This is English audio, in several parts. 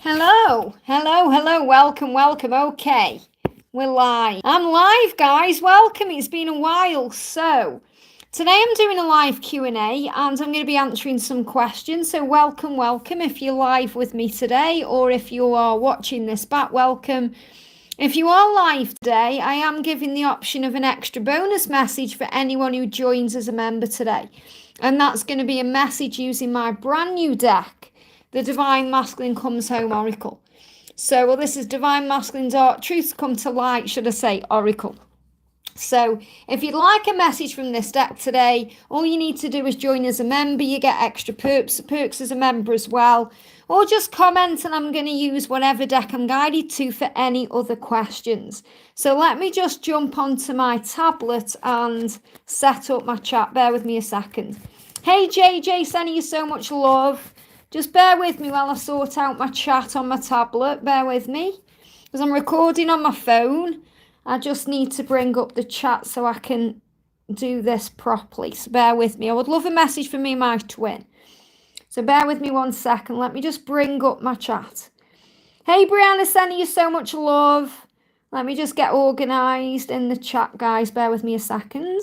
Hello, welcome. Okay, we're live. I'm live, guys. Welcome. It's been a while. So, today I'm doing a live Q&A and I'm going to be answering some questions. So, welcome. If you're live with me today or if you are watching this back, welcome. If you are live today, I am giving the option of an extra bonus message for anyone who joins as a member today. And that's going to be a message using my brand new deck, the Divine Masculine Comes Home Oracle. So, this is Divine Masculine Dark Truths Come to Light, should I say, Oracle. So, if you'd like a message from this deck today, all you need to do is join as a member. You get extra perks as a member as well. Or just comment and I'm going to use whatever deck I'm guided to for any other questions. So let me just jump onto my tablet and set up my chat. Bear with me a second. Hey JJ, sending you so much love. Just bear with me while I sort out my chat on my tablet. Bear with me. Because I'm recording on my phone. I just need to bring up the chat so I can do this properly. So bear with me. I would love a message from me and my twin. So bear with me 1 second. Let me just bring up my chat. Hey, Brianna, sending you so much love. Let me just get organised in the chat, guys. Bear with me a second.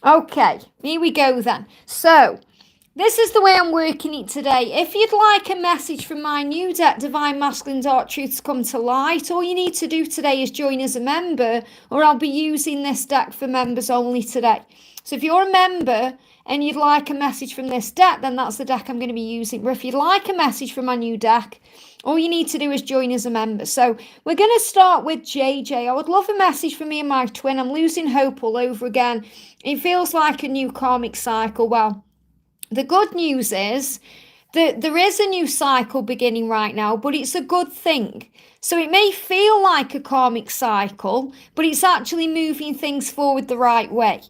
Okay, here we go then. So, this is the way I'm working it today. If you'd like a message from my new deck, Divine Masculine Dark Truths Come to Light, all you need to do today is join as a member, or I'll be using this deck for members only today. So if you're a member and you'd like a message from this deck, then that's the deck I'm going to be using. But if you'd like a message from my new deck, all you need to do is join as a member. So we're going to start with JJ. I would love a message from me and my twin. I'm losing hope all over again. It feels like a new karmic cycle. Well, the good news is that there is a new cycle beginning right now, but it's a good thing. So it may feel like a karmic cycle, but it's actually moving things forward the right way.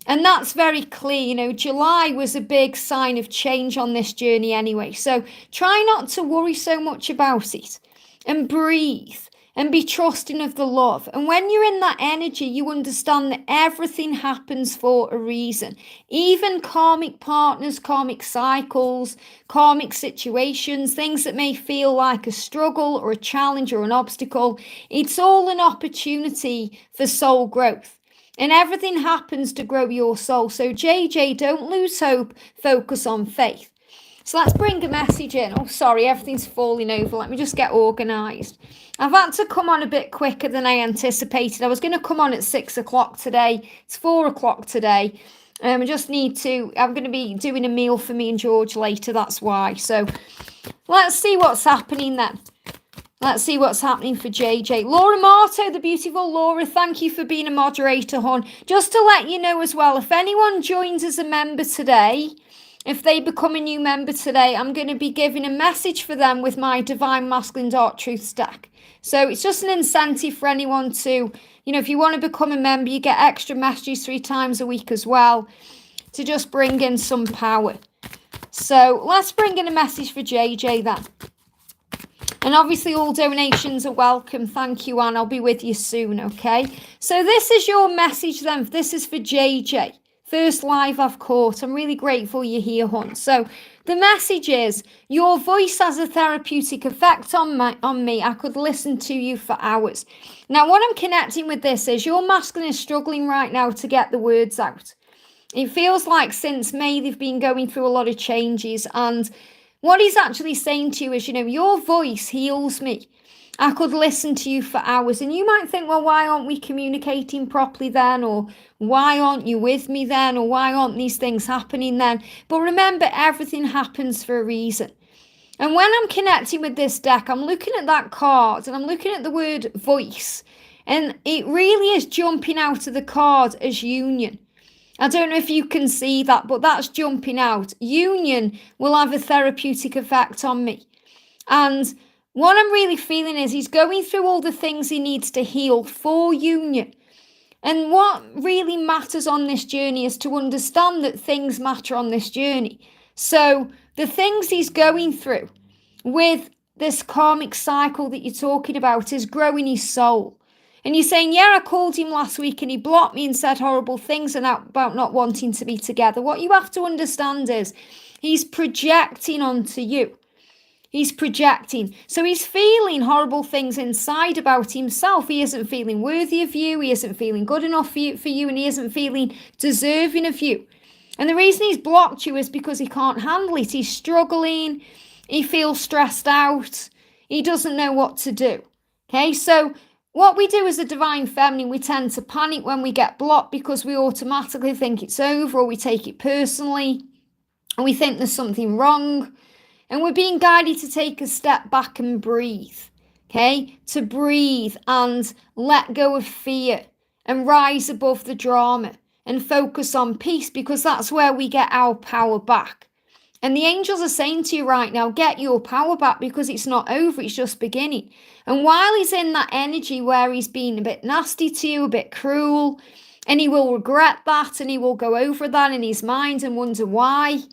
And that's very clear. You know, July was a big sign of change on this journey anyway. So try not to worry so much about it and breathe and be trusting of the love. And when you're in that energy, you understand that everything happens for a reason. Even karmic partners, karmic cycles, karmic situations, things that may feel like a struggle or a challenge or an obstacle, it's all an opportunity for soul growth. And everything happens to grow your soul. So JJ, don't lose hope, focus on faith. So let's bring a message in. Oh, sorry, everything's falling over. Let me just get organised. I've had to come on a bit quicker than I anticipated. I was going to come on at 6 o'clock today. It's 4 o'clock today. I'm going to be doing a meal for me and George later. That's why. So let's see what's happening then. Let's see what's happening for JJ. Laura Marto, the beautiful Laura, thank you for being a moderator, hon. Just to let you know as well, if anyone joins as a member today, if they become a new member today, I'm going to be giving a message for them with my Divine Masculine Dark Truths deck. So it's just an incentive for anyone to, if you want to become a member, you get extra messages 3 times a week as well to just bring in some power. So let's bring in a message for JJ then. And obviously all donations are welcome. Thank you, Anne. I'll be with you soon, okay? So this is your message then. This is for JJ. First live I've caught. I'm really grateful you're here, hon. So the message is, your voice has a therapeutic effect on me. I could listen to you for hours. Now, what I'm connecting with this is your masculine is struggling right now to get the words out. It feels like since May they've been going through a lot of changes, and what he's actually saying to you is, your voice heals me. I could listen to you for hours. And you might think, well, why aren't we communicating properly then? Or why aren't you with me then? Or why aren't these things happening then? But remember, everything happens for a reason. And when I'm connecting with this deck, I'm looking at that card and I'm looking at the word voice. And it really is jumping out of the card as union. I don't know if you can see that, but that's jumping out. Union will have a therapeutic effect on me. And what I'm really feeling is he's going through all the things he needs to heal for union. And what really matters on this journey is to understand that things matter on this journey. So the things he's going through with this karmic cycle that you're talking about is growing his soul. And you're saying, yeah, I called him last week and he blocked me and said horrible things about not wanting to be together. What you have to understand is he's projecting onto you. He's projecting. So he's feeling horrible things inside about himself. He isn't feeling worthy of you. He isn't feeling good enough for you, and he isn't feeling deserving of you. And the reason he's blocked you is because he can't handle it. He's struggling. He feels stressed out. He doesn't know what to do. Okay, so what we do as a divine feminine, we tend to panic when we get blocked because we automatically think it's over, or we take it personally, and we think there's something wrong. And we're being guided to take a step back and breathe. Okay, to breathe and let go of fear and rise above the drama and focus on peace, because that's where we get our power back. And the angels are saying to you right now, get your power back, because it's not over, it's just beginning. And while he's in that energy where he's been a bit nasty to you, a bit cruel, and he will regret that, and he will go over that in his mind and wonder why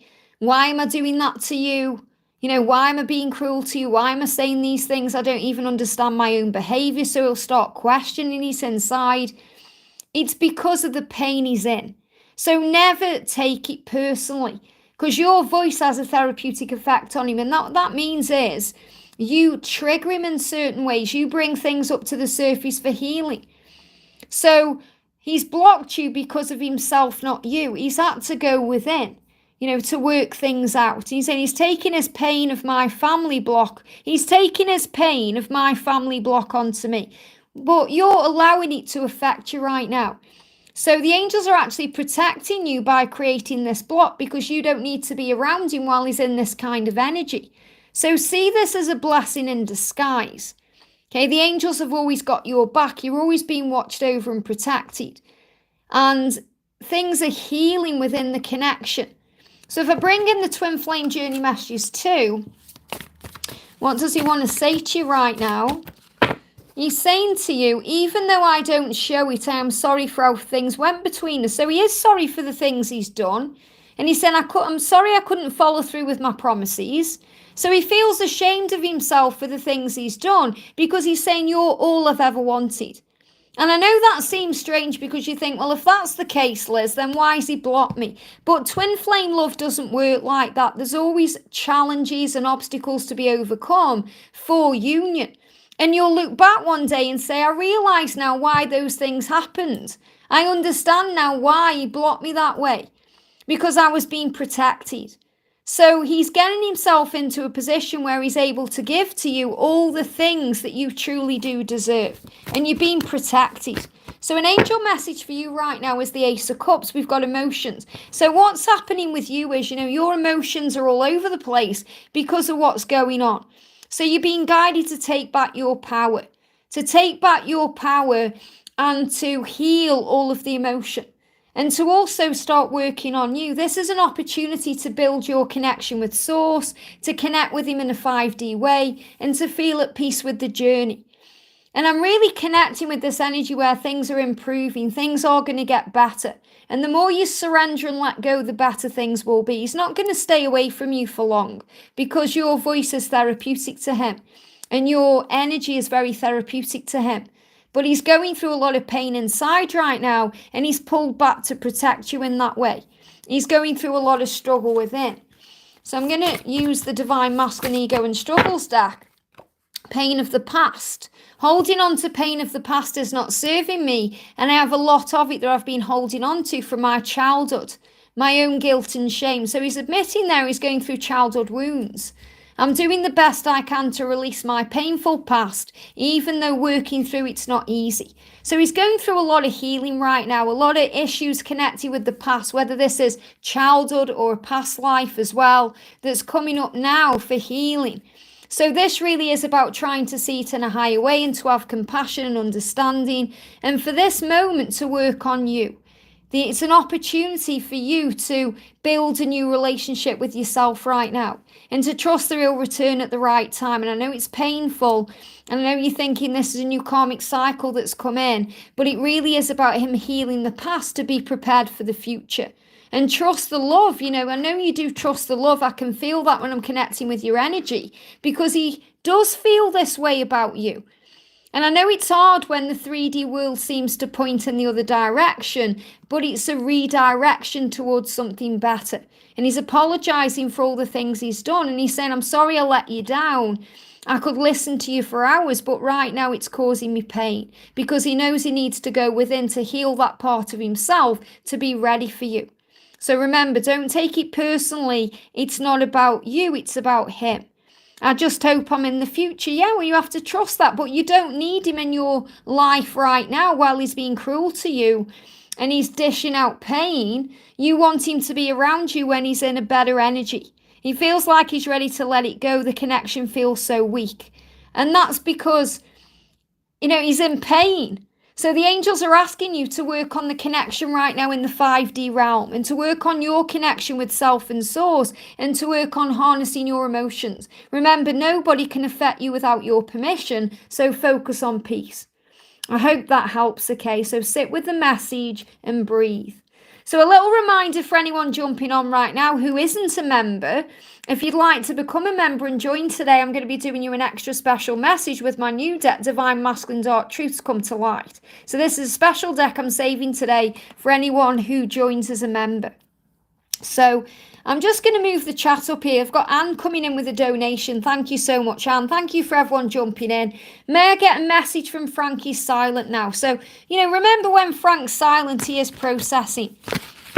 am I doing that to you? You know, why am I being cruel to you? Why am I saying these things? I don't even understand my own behavior. So he'll start questioning it inside. It's because of the pain he's in. So never take it personally, because your voice has a therapeutic effect on him. And that means is you trigger him in certain ways. You bring things up to the surface for healing. So he's blocked you because of himself, not you. He's had to go within, to work things out. He's saying he's taking his pain of my family block. He's taking his pain of my family block onto me. But you're allowing it to affect you right now. So the angels are actually protecting you by creating this block, because you don't need to be around him while he's in this kind of energy. So see this as a blessing in disguise. Okay, the angels have always got your back. You're always being watched over and protected. And things are healing within the connection. So if I bring in the twin flame journey messages too, what does he want to say to you right now? He's saying to you, even though I don't show it, I am sorry for how things went between us. So he is sorry for the things he's done. And he said, I'm sorry I couldn't follow through with my promises. So he feels ashamed of himself for the things he's done, because he's saying, you're all I've ever wanted. And I know that seems strange, because you think, well, if that's the case, Liz, then why has he blocked me? But twin flame love doesn't work like that. There's always challenges and obstacles to be overcome for union. And you'll look back one day and say, I realise now why those things happened. I understand now why he blocked me that way, because I was being protected. So he's getting himself into a position where he's able to give to you all the things that you truly do deserve. And you're being protected. So an angel message for you right now is the Ace of Cups. We've got emotions. So what's happening with you is, your emotions are all over the place because of what's going on. So you're being guided to take back your power. To take back your power and to heal all of the emotion. And to also start working on you. This is an opportunity to build your connection with Source, to connect with him in a 5D way, and to feel at peace with the journey. And I'm really connecting with this energy where things are improving, things are going to get better. And the more you surrender and let go, the better things will be. He's not going to stay away from you for long, because your voice is therapeutic to him. And your energy is very therapeutic to him. But he's going through a lot of pain inside right now, and he's pulled back to protect you in that way. He's going through a lot of struggle within. So I'm going to use the Divine Masculine Ego and Struggles deck. Pain of the past. Holding on to pain of the past is not serving me, and I have a lot of it that I've been holding on to from my childhood, my own guilt and shame. So he's admitting there he's going through childhood wounds. I'm doing the best I can to release my painful past, even though working through it's not easy. So he's going through a lot of healing right now, a lot of issues connected with the past, whether this is childhood or a past life as well, that's coming up now for healing. So this really is about trying to see it in a higher way and to have compassion and understanding, and for this moment to work on you. It's an opportunity for you to build a new relationship with yourself right now, and to trust that he'll return at the right time. And I know it's painful, and I know you're thinking this is a new karmic cycle that's come in, but it really is about him healing the past to be prepared for the future. And trust the love, I know you do trust the love. I can feel that when I'm connecting with your energy, because he does feel this way about you. And I know it's hard when the 3D world seems to point in the other direction, but it's a redirection towards something better. And he's apologising for all the things he's done. And he's saying, I'm sorry I let you down. I could listen to you for hours, but right now it's causing me pain, because he knows he needs to go within to heal that part of himself to be ready for you. So remember, don't take it personally. It's not about you, it's about him. I just hope I'm in the future. Yeah, well, you have to trust that, but you don't need him in your life right now while he's being cruel to you and he's dishing out pain. You want him to be around you when he's in a better energy. He feels like he's ready to let it go. The connection feels so weak. And that's because, he's in pain. So the angels are asking you to work on the connection right now in the 5D realm, and to work on your connection with self and source, and to work on harnessing your emotions. Remember, nobody can affect you without your permission, so focus on peace. I hope that helps, okay? So sit with the message and breathe. So a little reminder for anyone jumping on right now who isn't a member, if you'd like to become a member and join today, I'm going to be doing you an extra special message with my new deck, Divine Masculine Dark Truths Come to Light. So this is a special deck I'm saving today for anyone who joins as a member. So I'm just going to move the chat up here. I've got Anne coming in with a donation. Thank you so much, Anne. Thank you for everyone jumping in. May I get a message from Frankie's silent now? So, remember when Frank's silent, he is processing.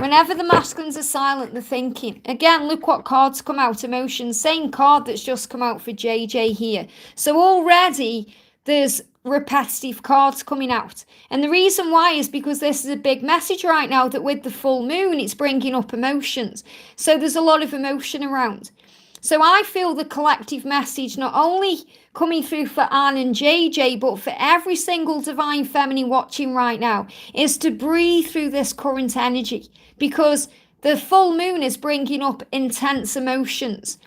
Whenever the masculines are silent, they're thinking. Again, look what cards come out. Emotions. Same card that's just come out for JJ here. So already there's repetitive cards coming out. And the reason why is because this is a big message right now that with the full moon, it's bringing up emotions. So there's a lot of emotion around. So I feel the collective message not only coming through for Anne and JJ, but for every single divine feminine watching right now, is to breathe through this current energy, because the full moon is bringing up intense emotions.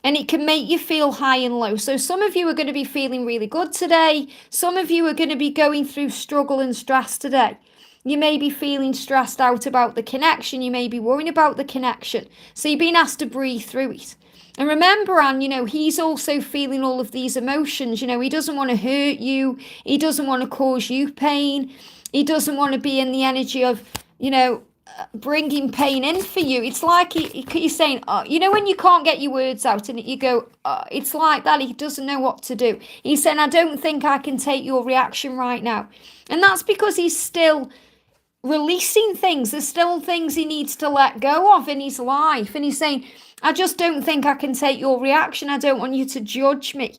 And it can make you feel high and low. So some of you are going to be feeling really good today. Some of you are going to be going through struggle and stress today. You may be feeling stressed out about the connection. You may be worrying about the connection. So you're being asked to breathe through it. And remember, Anne, he's also feeling all of these emotions. He doesn't want to hurt you. He doesn't want to cause you pain. He doesn't want to be in the energy of, bringing pain in for you. It's like he's saying, when you can't get your words out and you go, it's like that. He doesn't know what to do. He's saying, I don't think I can take your reaction right now. And that's because he's still releasing things. There's still things he needs to let go of in his life. And he's saying, I just don't think I can take your reaction. I don't want you to judge me.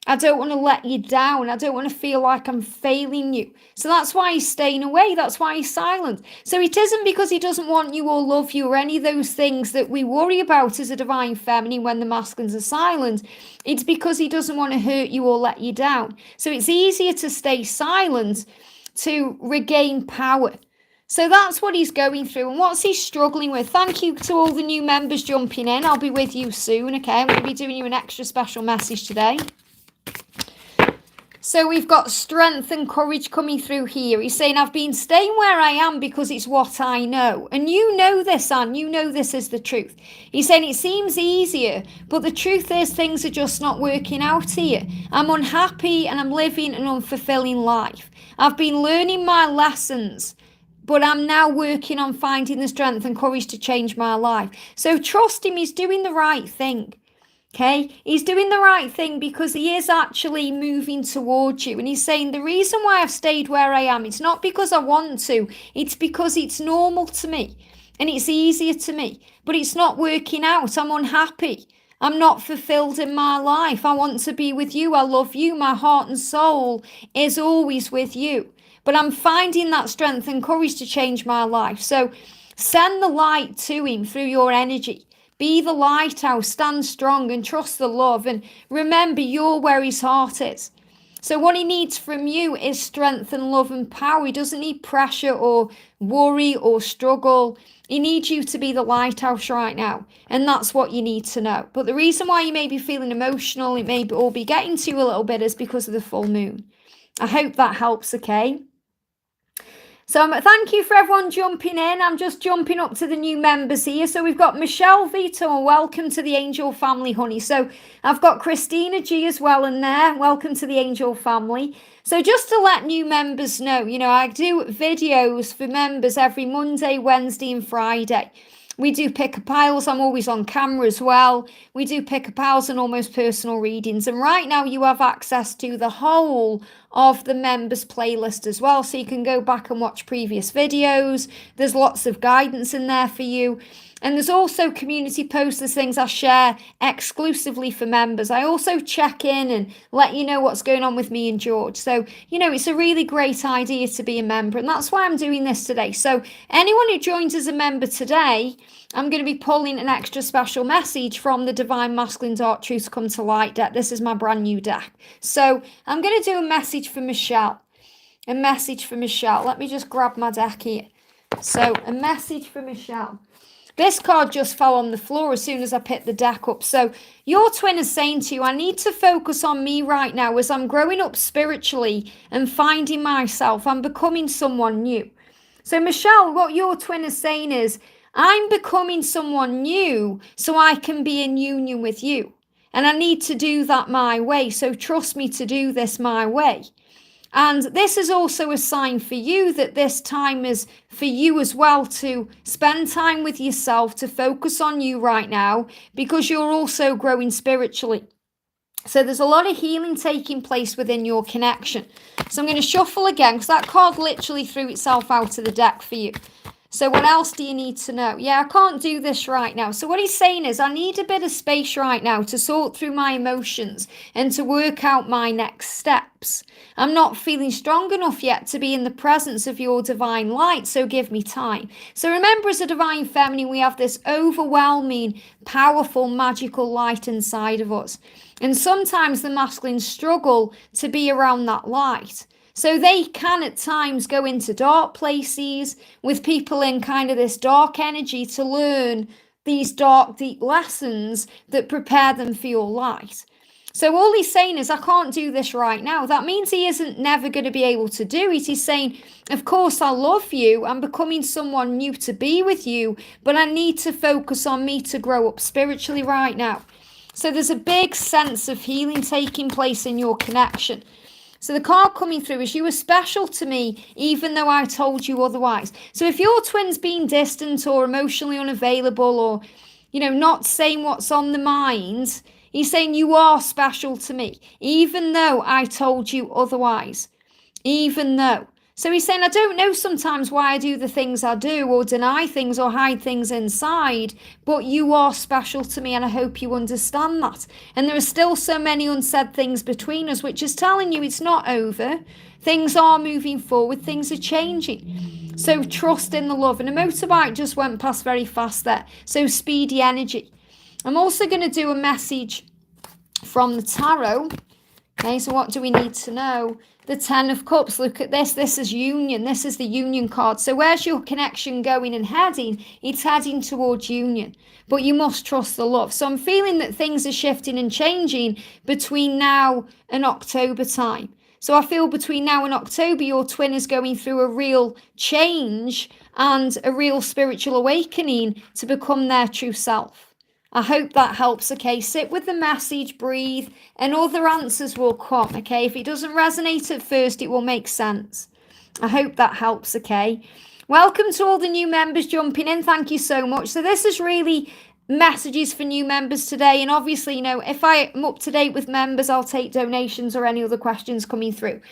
I don't want to let you down. I don't want to feel like I'm failing you. So that's why he's staying away. That's why he's silent. So it isn't because he doesn't want you or love you or any of those things that we worry about as a divine feminine when the masculines are silent. It's because he doesn't want to hurt you or let you down. So it's easier to stay silent to regain power. So that's what he's going through. And what's he struggling with? Thank you to all the new members jumping in. I'll be with you soon, okay? I'm going to be doing you an extra special message today. So we've got strength and courage coming through here. He's saying, I've been staying where I am because it's what I know. And you know this, Anne. You know this is the truth. He's saying it seems easier, but the truth is things are just not working out here. I'm unhappy and I'm living an unfulfilling life. I've been learning my lessons, but I'm now working on finding the strength and courage to change my life. So trust him. He's doing the right thing. Okay, he's doing the right thing because he is actually moving towards you. And he's saying the reason why I've stayed where I am, it's not because I want to. It's because it's normal to me and it's easier to me. But it's not working out. I'm unhappy. I'm not fulfilled in my life. I want to be with you. I love you. My heart and soul is always with you. But I'm finding that strength and courage to change my life. So send the light to him through your energy. Be the lighthouse, stand strong and trust the love. And remember, you're where his heart is. So what he needs from you is strength and love and power. He doesn't need pressure or worry or struggle. He needs you to be the lighthouse right now. And that's what you need to know. But the reason why you may be feeling emotional, it may all be getting to you a little bit, is because of the full moon. I hope that helps, okay? So thank you for everyone jumping in. I'm just jumping up to the new members here. So we've got Michelle Vito, and welcome to the Angel family, honey. So I've got Christina G as well in there. Welcome to the Angel family. So just to let new members know, I do videos for members every Monday, Wednesday and Friday. We do pick-a-piles. I'm always on camera as well. We do pick-a-piles and almost personal readings. And right now you have access to the whole of the members playlist as well. So you can go back and watch previous videos. There's lots of guidance in there for you. And there's also community posts, there's things I share exclusively for members. I also check in and let you know what's going on with me and George. So, it's a really great idea to be a member. And that's why I'm doing this today. So anyone who joins as a member today, I'm going to be pulling an extra special message from the Divine Masculine Dark Truths Come to Light deck. This is my brand new deck. So I'm going to do a message for Michelle. A message for Michelle. Let me just grab my deck here. So a message for Michelle. This card just fell on the floor as soon as I picked the deck up. So your twin is saying to you, I need to focus on me right now as I'm growing up spiritually and finding myself. I'm becoming someone new. So Michelle, what your twin is saying is, I'm becoming someone new so I can be in union with you. And I need to do that my way. So trust me to do this my way. And this is also a sign for you that this time is for you as well to spend time with yourself, to focus on you right now, because you're also growing spiritually. So there's a lot of healing taking place within your connection. So I'm going to shuffle again because that card literally threw itself out of the deck for you. So what else do you need to know? Yeah, I can't do this right now. So what he's saying is I need a bit of space right now to sort through my emotions and to work out my next steps. I'm not feeling strong enough yet to be in the presence of your divine light, so give me time. So remember, as a divine feminine, we have this overwhelming, powerful, magical light inside of us. And sometimes the masculines struggle to be around that light. So they can at times go into dark places with people in kind of this dark energy to learn these dark, deep lessons that prepare them for your light. So all he's saying is, I can't do this right now. That means he isn't never going to be able to do it. He's saying, of course, I love you. I'm becoming someone new to be with you, but I need to focus on me to grow up spiritually right now. So there's a big sense of healing taking place in your connection. So the card coming through is, you were special to me, even though I told you otherwise. So if your twin's being distant or emotionally unavailable or, not saying what's on the mind, he's saying you are special to me, even though I told you otherwise. Even though. So he's saying, I don't know sometimes why I do the things I do or deny things or hide things inside, but you are special to me and I hope you understand that. And there are still so many unsaid things between us, which is telling you it's not over. Things are moving forward. Things are changing. So trust in the love. And a motorbike just went past very fast there. So speedy energy. I'm also going to do a message from the tarot. Okay, so what do we need to know? The 10 of Cups, look at this. This is union. This is the union card. So where's your connection going and heading? It's heading towards union. But you must trust the love. So I'm feeling that things are shifting and changing between now and October time. So I feel between now and October, your twin is going through a real change and a real spiritual awakening to become their true self. I hope that helps, okay? Sit with the message, breathe, and other answers will come, okay? If it doesn't resonate at first, it will make sense. I hope that helps, okay? Welcome to all the new members jumping in. Thank you so much. So this is really messages for new members today. And obviously, if I'm up to date with members, I'll take donations or any other questions coming through.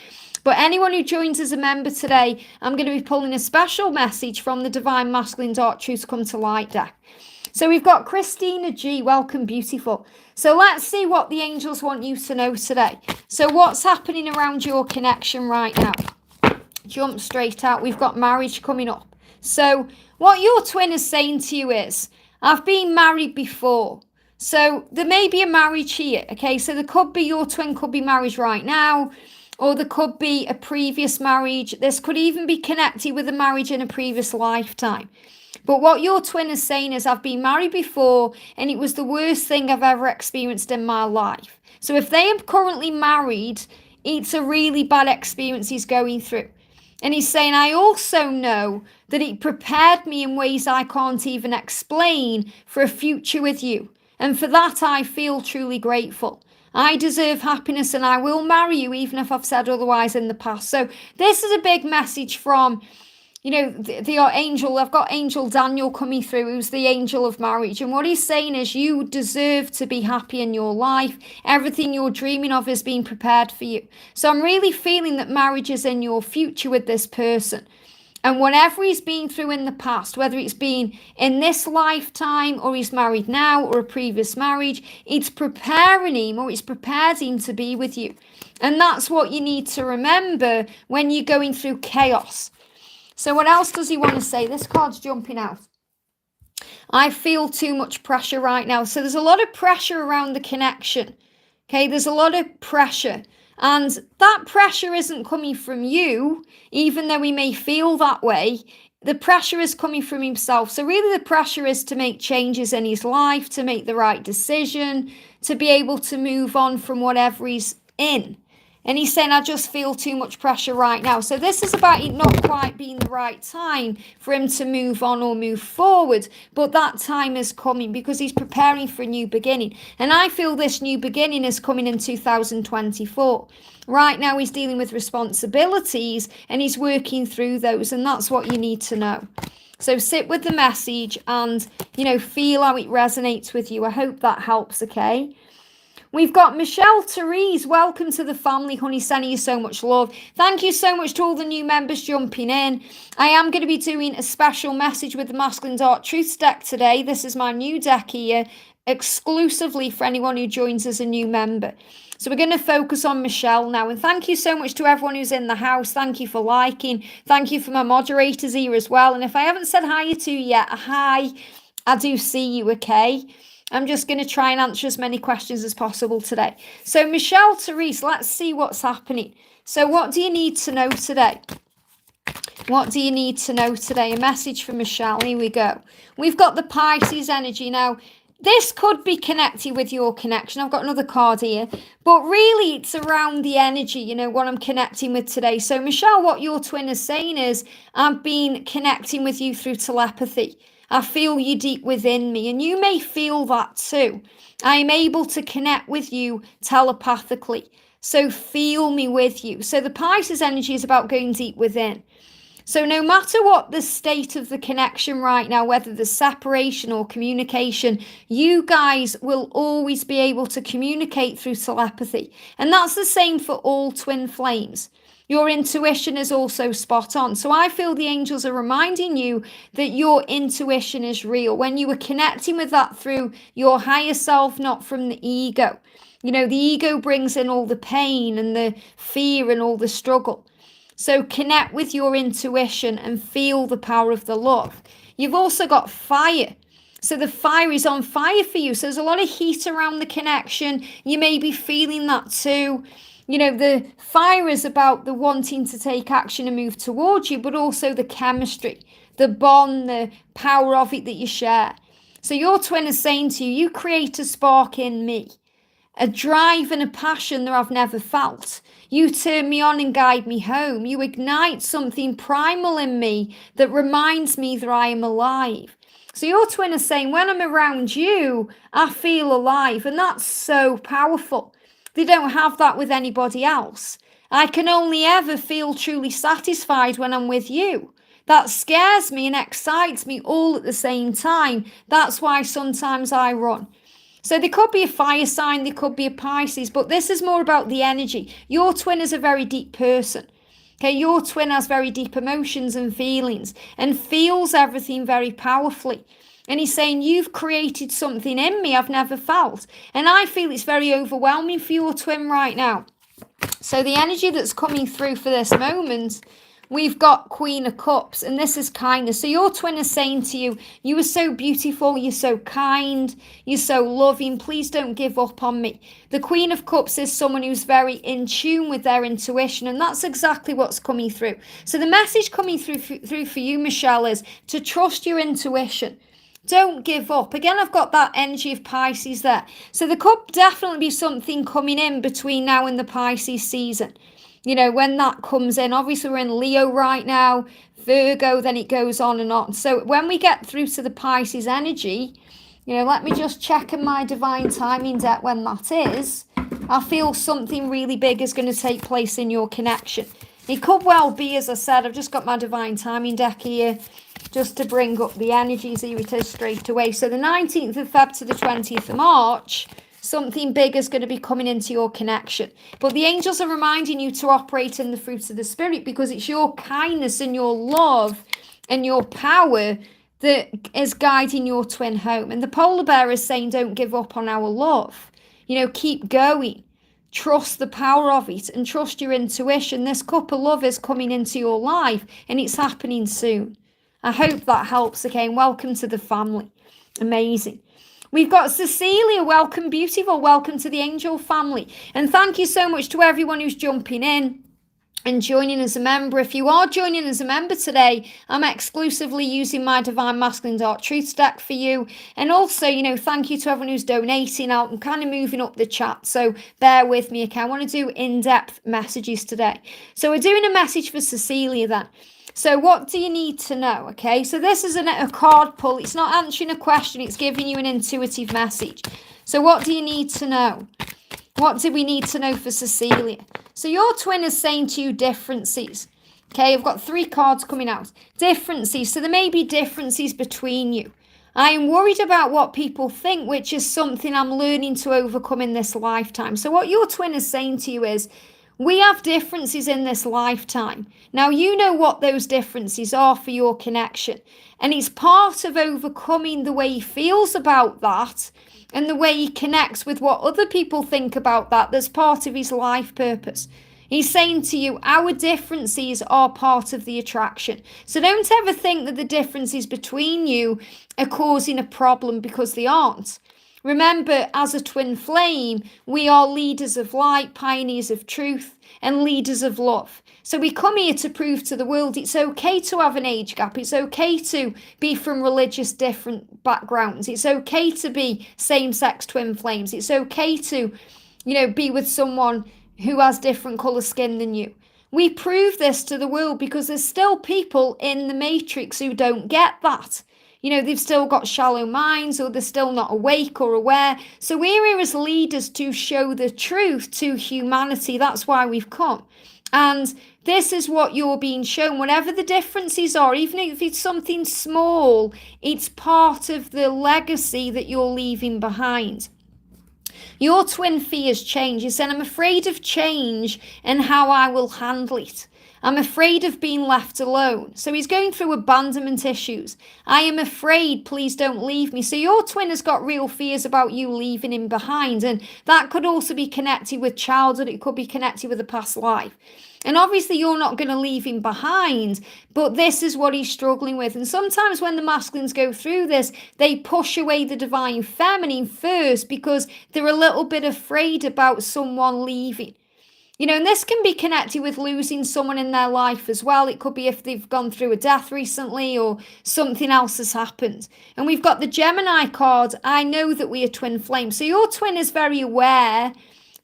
But anyone who joins as a member today, I'm going to be pulling a special message from the Divine Masculine Dark Truths Come to Light deck. So we've got Christina G. Welcome, beautiful. So let's see what the angels want you to know today. So what's happening around your connection right now? Jump straight out. We've got marriage coming up. So what your twin is saying to you is, I've been married before. So there may be a marriage here. Okay, so there could be your twin could be married right now, or there could be a previous marriage. This could even be connected with a marriage in a previous lifetime. But what your twin is saying is, I've been married before and it was the worst thing I've ever experienced in my life. So if they are currently married, it's a really bad experience he's going through. And he's saying, I also know that it prepared me in ways I can't even explain for a future with you. And for that, I feel truly grateful. I deserve happiness and I will marry you, even if I've said otherwise in the past. So this is a big message from, the angel. I've got Angel Daniel coming through, who's the angel of marriage. And what he's saying is you deserve to be happy in your life. Everything you're dreaming of is being prepared for you. So I'm really feeling that marriage is in your future with this person. And whatever he's been through in the past, whether it's been in this lifetime or he's married now or a previous marriage, it's preparing him, or it's prepared him to be with you. And that's what you need to remember when you're going through chaos. So what else does he want to say? This card's jumping out. I feel too much pressure right now. So there's a lot of pressure around the connection. Okay, there's a lot of pressure. And that pressure isn't coming from you, even though he may feel that way. The pressure is coming from himself. So really the pressure is to make changes in his life, to make the right decision, to be able to move on from whatever he's in. And he's saying, I just feel too much pressure right now. So this is about it not quite being the right time for him to move on or move forward. But that time is coming because he's preparing for a new beginning. And I feel this new beginning is coming in 2024. Right now he's dealing with responsibilities and he's working through those. And that's what you need to know. So sit with the message and, feel how it resonates with you. I hope that helps, okay? We've got Therese. Welcome to the family, honey. Sending you so much love. Thank you so much to all the new members jumping in. I am going to be doing a special message with the Masculine Dark Truths deck today. This is my new deck here, exclusively for anyone who joins as a new member. So we're going to focus on Michelle now. And thank you so much to everyone who's in the house. Thank you for liking. Thank you for my moderators here as well. And if I haven't said hi to you yet, hi, I do see you, okay? I'm just going to try and answer as many questions as possible today. So Therese, let's see what's happening. So what do you need to know today? What do you need to know today? A message from Michelle. Here we go. We've got the Pisces energy. Now, this could be connected with your connection. I've got another card here. But really, it's around the energy, what I'm connecting with today. So Michelle, what your twin is saying is, I've been connecting with you through telepathy. I feel you deep within me, and you may feel that too. I'm able to connect with you telepathically, so feel me with you. So the Pisces energy is about going deep within. So no matter what the state of the connection right now, whether there's separation or communication, you guys will always be able to communicate through telepathy. And that's the same for all twin flames. Your intuition is also spot on. So I feel the angels are reminding you that your intuition is real. When you were connecting with that through your higher self, not from the ego. The ego brings in all the pain and the fear and all the struggle. So connect with your intuition and feel the power of the love. You've also got fire. So the fire is on fire for you. So there's a lot of heat around the connection. You may be feeling that too. The fire is about the wanting to take action and move towards you, but also the chemistry, the bond, the power of it that you share. So your twin is saying to you, you create a spark in me, a drive and a passion that I've never felt. You turn me on and guide me home. You ignite something primal in me that reminds me that I am alive. So your twin is saying, when I'm around you, I feel alive. And that's so powerful. They don't have that with anybody else. I can only ever feel truly satisfied when I'm with you. That scares me and excites me all at the same time. That's why sometimes I run. So there could be a fire sign, there could be a Pisces, but this is more about the energy. Your twin is a very deep person. Okay, your twin has very deep emotions and feelings and feels everything very powerfully. And he's saying, you've created something in me I've never felt. And I feel it's very overwhelming for your twin right now. So the energy that's coming through for this moment, we've got Queen of Cups, and this is kindness. So your twin is saying to you, you are so beautiful, you're so kind, you're so loving, please don't give up on me. The Queen of Cups is someone who's very in tune with their intuition, and that's exactly what's coming through. So the message coming through for you, Michelle, is to trust your intuition. Don't give up. Again, I've got that energy of Pisces there. So there could definitely be something coming in between now and the Pisces season. You know, when that comes in, obviously we're in Leo right now, Virgo, then it goes on and on. So when we get through to the Pisces energy, you know, let me just check in my divine timing deck when that is. I feel something really big is going to take place in your connection. It could well be, as I said, I've just got my divine timing deck here just to bring up the energies. Here it is straight away. So the 19th of Feb to the 20th of March, something big is going to be coming into your connection. But the angels are reminding you to operate in the fruits of the Spirit, because it's your kindness and your love and your power that is guiding your twin home. And the polar bear is saying, don't give up on our love. You know, keep going. Trust the power of it and trust your intuition. This couple love is coming into your life and it's happening soon. I hope that helps again. Welcome to the family. Amazing. We've got Cecilia. Welcome, beautiful. Welcome to the angel family. And thank you so much to everyone who's jumping in and joining as a member. If you are joining as a member today, I'm exclusively using my Divine Masculine Dark Truths deck for you. And also, you know, thank you to everyone who's donating out. I'm kind of moving up the chat, so bear with me. Okay, I want to do in-depth messages today. So we're doing a message for Cecilia then. So what do you need to know? Okay, so this is a card pull. It's not answering a question. It's giving you an intuitive message. So what do you need to know? What do we need to know for Cecilia? So your twin is saying to you differences. Okay, I've got 3 cards coming out. Differences. So there may be differences between you. I am worried about what people think, which is something I'm learning to overcome in this lifetime. So what your twin is saying to you is, we have differences in this lifetime. Now, you know what those differences are for your connection. And it's part of overcoming the way he feels about that and the way he connects with what other people think about that. That's part of his life purpose. He's saying to you, our differences are part of the attraction. So don't ever think that the differences between you are causing a problem, because they aren't. Remember, as a twin flame, we are leaders of light, pioneers of truth, and leaders of love. So we come here to prove to the world it's okay to have an age gap. It's okay to be from religious different backgrounds. It's okay to be same-sex twin flames. It's okay to, you know, be with someone who has different colour skin than you. We prove this to the world because there's still people in the matrix who don't get that. You know, they've still got shallow minds, or they're still not awake or aware. So we're here as leaders to show the truth to humanity. That's why we've come. And this is what you're being shown. Whatever the differences are, even if it's something small, it's part of the legacy that you're leaving behind. Your twin fears change. You said, I'm afraid of change and how I will handle it. I'm afraid of being left alone. So he's going through abandonment issues. I am afraid, please don't leave me. So your twin has got real fears about you leaving him behind. And that could also be connected with childhood. It could be connected with a past life. And obviously you're not going to leave him behind, but this is what he's struggling with. And sometimes when the masculines go through this, they push away the divine feminine first because they're a little bit afraid about someone leaving. You know, and this can be connected with losing someone in their life as well. It could be if they've gone through a death recently or something else has happened. And we've got the Gemini card. I know that we are twin flames. So your twin is very aware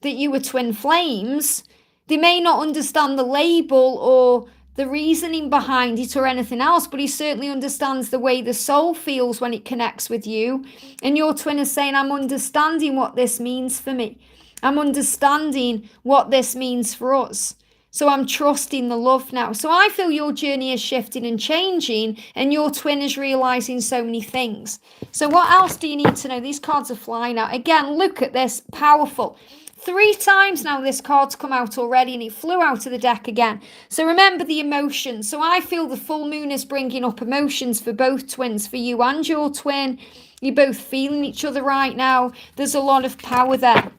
that you are twin flames. They may not understand the label or the reasoning behind it or anything else, but he certainly understands the way the soul feels when it connects with you. And your twin is saying, I'm understanding what this means for me. I'm understanding what this means for us. So I'm trusting the love now. So I feel your journey is shifting and changing, and your twin is realizing so many things. So what else do you need to know? These cards are flying out. Again, look at this. Powerful. 3 times now this card's come out already, and it flew out of the deck again. So remember the emotions. So I feel the full moon is bringing up emotions for both twins, for you and your twin. You're both feeling each other right now. There's a lot of power there.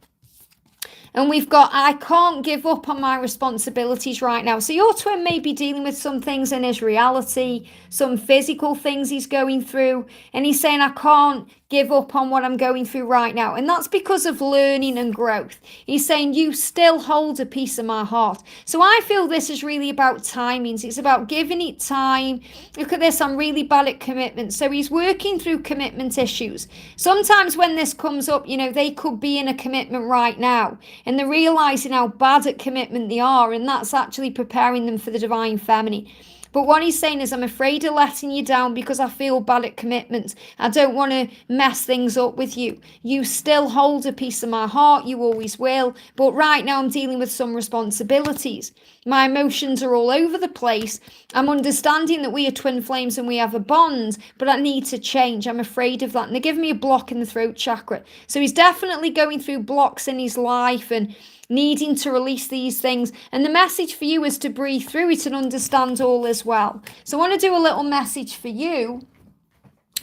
And we've got, I can't give up on my responsibilities right now. So your twin may be dealing with some things in his reality, some physical things he's going through. And he's saying, I can't give up on what I'm going through right now. And that's because of learning and growth. He's saying, you still hold a piece of my heart. So I feel this is really about timings. It's about giving it time. Look at this, I'm really bad at commitment. So he's working through commitment issues. Sometimes when this comes up, they could be in a commitment right now and they're realizing how bad at commitment they are, and that's actually preparing them for the divine feminine. But what he's saying is, I'm afraid of letting you down because I feel bad at commitment. I don't want to mess things up with you. You still hold a piece of my heart. You always will. But right now I'm dealing with some responsibilities. My emotions are all over the place. I'm understanding that we are twin flames and we have a bond, but I need to change. I'm afraid of that. And they're giving me a block in the throat chakra. So he's definitely going through blocks in his life and needing to release these things. And the message for you is to breathe through it and understand all as well. So I want to do a little message for you.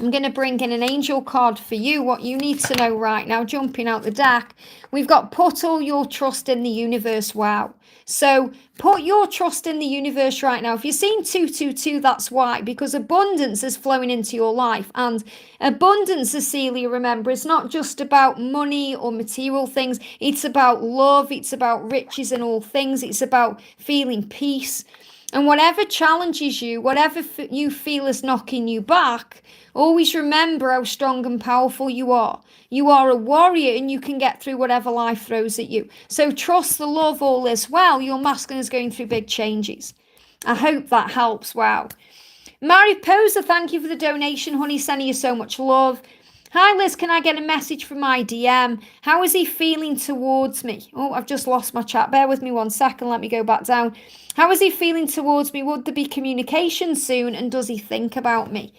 I'm going to bring in an angel card for you, what you need to know right now. Jumping out the deck, we've got put all your trust in the universe. Wow. So put your trust in the universe right now. If you're seeing 222, that's why, because abundance is flowing into your life. And abundance, Cecilia, remember, it's not just about money or material things. It's about love. It's about riches and all things. It's about feeling peace. And whatever challenges you, whatever you feel is knocking you back, always remember how strong and powerful you are. You are a warrior and you can get through whatever life throws at you. So trust the love, all is well. Your masculine is going through big changes. I hope that helps. Wow. Mariposa, thank you for the donation, honey. Sending you so much love. Hi, Liz, can I get a message from my DM? How is he feeling towards me? Oh, I've just lost my chat. Bear with me 1 second. Let me go back down. How is he feeling towards me? Would there be communication soon? And does he think about me?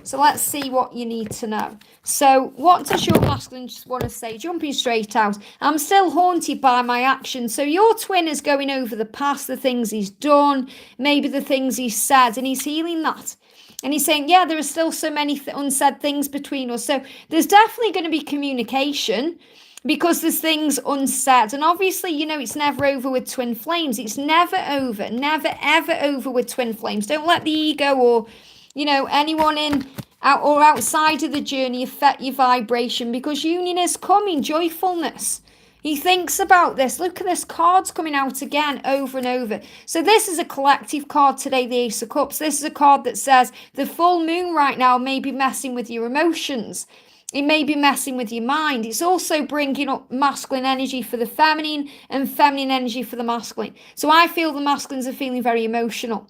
So let's see what you need to know. So what does your masculine just want to say? Jumping straight out. I'm still haunted by my actions. So your twin is going over the past, the things he's done, maybe the things he's said, and he's healing that. And he's saying, yeah, there are still so many unsaid things between us. So there's definitely going to be communication because there's things unsaid. And obviously, it's never over with twin flames. It's never over, never, ever over with twin flames. Don't let the ego or, anyone out or outside of the journey affect your vibration, because union is coming, joyfulness. He thinks about this. Look at this, cards coming out again over and over. So this is a collective card today, the Ace of Cups. This is a card that says the full moon right now may be messing with your emotions. It may be messing with your mind. It's also bringing up masculine energy for the feminine and feminine energy for the masculine. So I feel the masculines are feeling very emotional.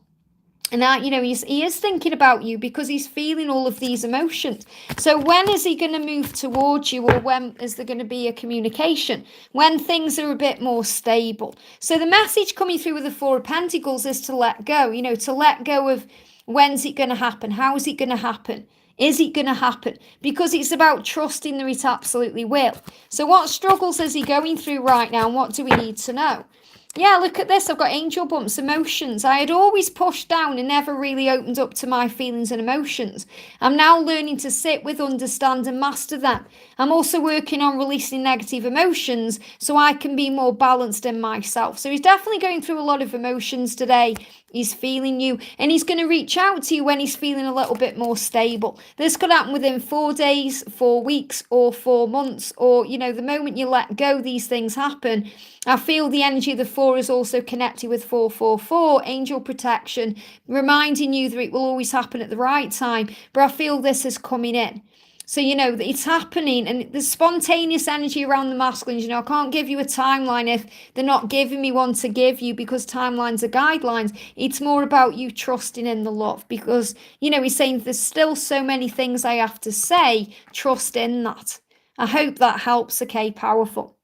And that, he is thinking about you because he's feeling all of these emotions. So when is he going to move towards you, or when is there going to be a communication? When things are a bit more stable. So the message coming through with the Four of Pentacles is to let go, to let go of when's it going to happen? How is it going to happen? Is it going to happen? Because it's about trusting that it absolutely will. So what struggles is he going through right now, and what do we need to know? Yeah, look at this. I've got angel bumps, emotions. I had always pushed down and never really opened up to my feelings and emotions. I'm now learning to sit with, understand and master them. I'm also working on releasing negative emotions so I can be more balanced in myself. So he's definitely going through a lot of emotions today. He's feeling you, and he's going to reach out to you when he's feeling a little bit more stable. This could happen within 4 days, 4 weeks, or 4 months, or, the moment you let go, these things happen. I feel the energy of the 4 is also connected with 444, angel protection, reminding you that it will always happen at the right time. But I feel this is coming in. So, it's happening, and the spontaneous energy around the masculines, I can't give you a timeline if they're not giving me one to give you, because timelines are guidelines. It's more about you trusting in the love, because, he's saying there's still so many things I have to say. Trust in that. I hope that helps. Okay, powerful.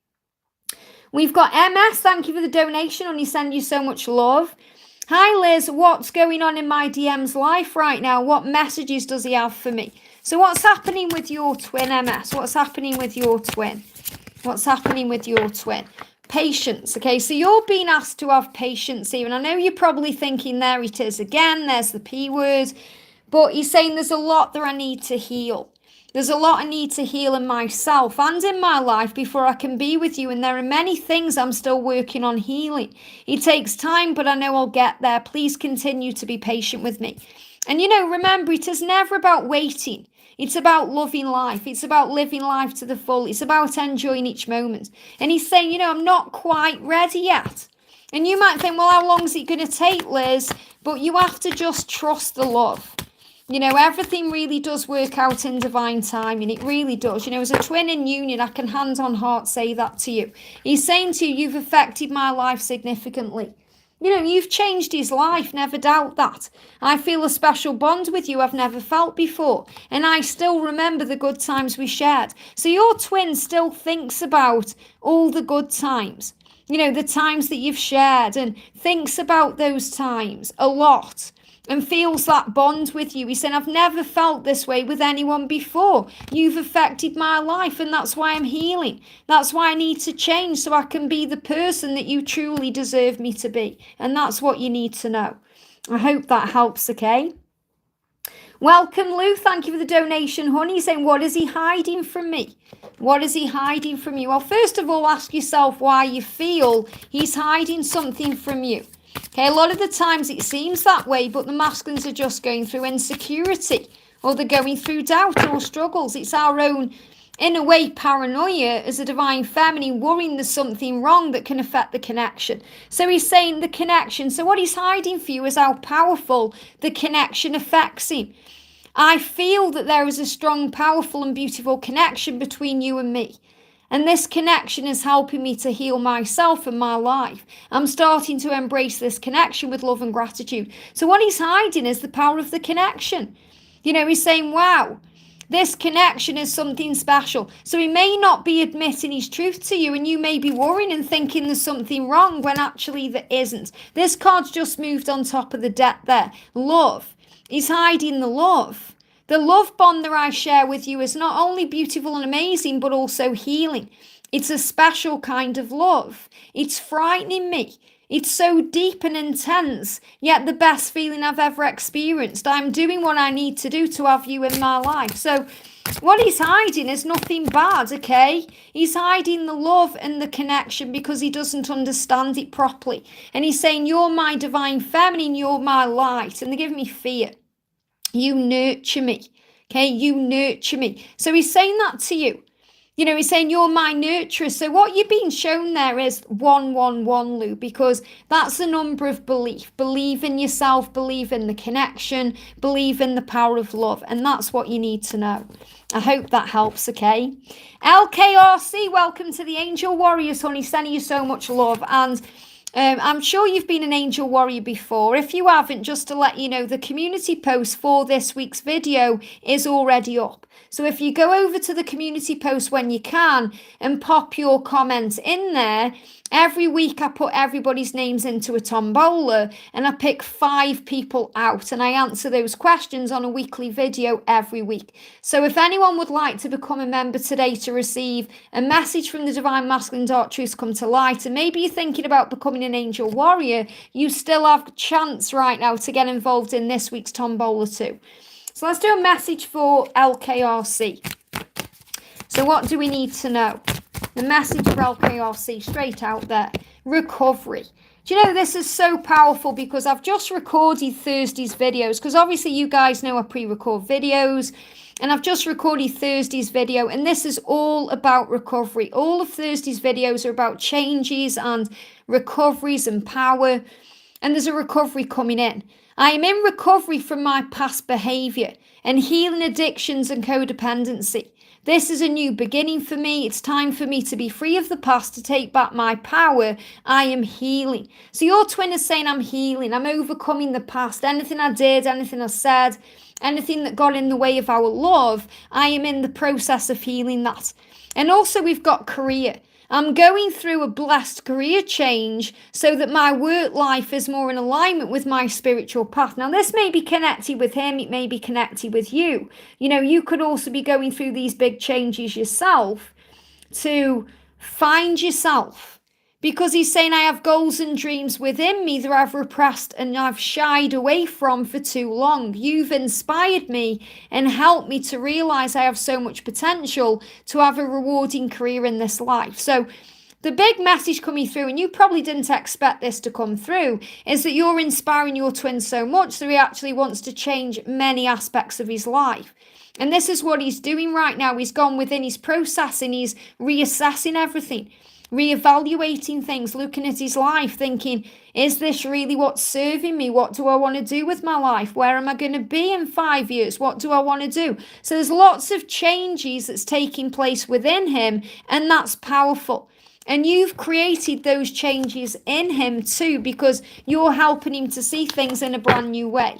We've got MS. Thank you for the donation, and he send you so much love. Hi, Liz. What's going on in my DM's life right now? What messages does he have for me? So what's happening with your twin, MS? What's happening with your twin? What's happening with your twin? Patience. Okay, so you're being asked to have patience here. And I know you're probably thinking, there it is again. There's the P word. But he's saying there's a lot that I need to heal. There's a lot I need to heal in myself and in my life before I can be with you. And there are many things I'm still working on healing. It takes time, but I know I'll get there. Please continue to be patient with me. And remember, it is never about waiting. It's about loving life. It's about living life to the full. It's about enjoying each moment. And he's saying, I'm not quite ready yet. And you might think, well, how long is it going to take, Liz? But you have to just trust the love. Everything really does work out in divine timing. It really does. As a twin in union, I can hand on heart say that to you. He's saying to you, you've affected my life significantly. You've changed his life, never doubt that. I feel a special bond with you I've never felt before. And I still remember the good times we shared. So your twin still thinks about all the good times. The times that you've shared, and thinks about those times a lot. And feels that bond with you. He said, I've never felt this way with anyone before. You've affected my life, and that's why I'm healing. That's why I need to change so I can be the person that you truly deserve me to be. And that's what you need to know. I hope that helps, okay? Welcome, Lou. Thank you for the donation, honey. He's saying, what is he hiding from me? What is he hiding from you? Well, first of all, ask yourself why you feel he's hiding something from you. Okay, a lot of the times it seems that way, but the masculines are just going through insecurity, or they're going through doubt or struggles. It's our own, in a way, paranoia as a divine feminine, worrying there's something wrong that can affect the connection. So he's saying the connection. So what he's hiding for you is how powerful the connection affects him. I feel that there is a strong, powerful and beautiful connection between you and me. And this connection is helping me to heal myself and my life. I'm starting to embrace this connection with love and gratitude. So what he's hiding is the power of the connection. He's saying, wow, this connection is something special. So he may not be admitting his truth to you, and you may be worrying and thinking there's something wrong when actually there isn't. This card's just moved on top of the deck there. Love. He's hiding the love. The love bond that I share with you is not only beautiful and amazing, but also healing. It's a special kind of love. It's frightening me. It's so deep and intense, yet the best feeling I've ever experienced. I'm doing what I need to do to have you in my life. So what he's hiding is nothing bad, okay? He's hiding the love and the connection because he doesn't understand it properly. And he's saying, you're my divine feminine, you're my light. And they're giving me fear. You nurture me, okay? You nurture me. So he's saying that to you. He's saying you're my nurturer. So what you're being shown there is 111, Lou, because that's the number of belief. Believe in yourself, believe in the connection, believe in the power of love. And that's what you need to know. I hope that helps, okay? Lkrc, welcome to the Angel Warriors, honey. Sending you so much love. And I'm sure you've been an angel warrior before. If you haven't, just to let you know, the community post for this week's video is already up. So if you go over to the community post when you can and pop your comments in there, every week I put everybody's names into a tombola and I pick 5 people out and I answer those questions on a weekly video every week. So if anyone would like to become a member today to receive a message from the Divine Masculine Dark Truths come to light, and maybe you're thinking about becoming an angel warrior, you still have a chance right now to get involved in this week's tombola too. So let's do a message for Lkrc. So what do we need to know? The message for Lkrc, straight out there. Recovery. Do you know, this is so powerful because I've just recorded Thursday's videos, because obviously you guys know I pre-record videos, and I've just recorded Thursday's video, and this is all about recovery. All of Thursday's videos are about changes and recoveries and power, and there's a recovery coming in. I am in recovery from my past behaviour and healing addictions and codependency. This is a new beginning for me. It's time for me to be free of the past, to take back my power. I am healing. So your twin is saying, I'm healing. I'm overcoming the past. Anything I did, anything I said, anything that got in the way of our love, I am in the process of healing that. And also we've got career. I'm going through a blessed career change so that my work life is more in alignment with my spiritual path. Now, this may be connected with him. It may be connected with you. You know, you could also be going through these big changes yourself to find yourself. Because he's saying, I have goals and dreams within me that I've repressed and I've shied away from for too long. You've inspired me and helped me to realize I have so much potential to have a rewarding career in this life. So the big message coming through, and you probably didn't expect this to come through, is that you're inspiring your twin so much that he actually wants to change many aspects of his life. And this is what he's doing right now. He's gone within his processing, he's reassessing everything, reevaluating things, looking at his life, thinking, is this really what's serving me? What do I want to do with my life? Where am I going to be in 5 years? What do I want to do? So there's lots of changes that's taking place within him, and that's powerful. And you've created those changes in him too, because you're helping him to see things in a brand new way.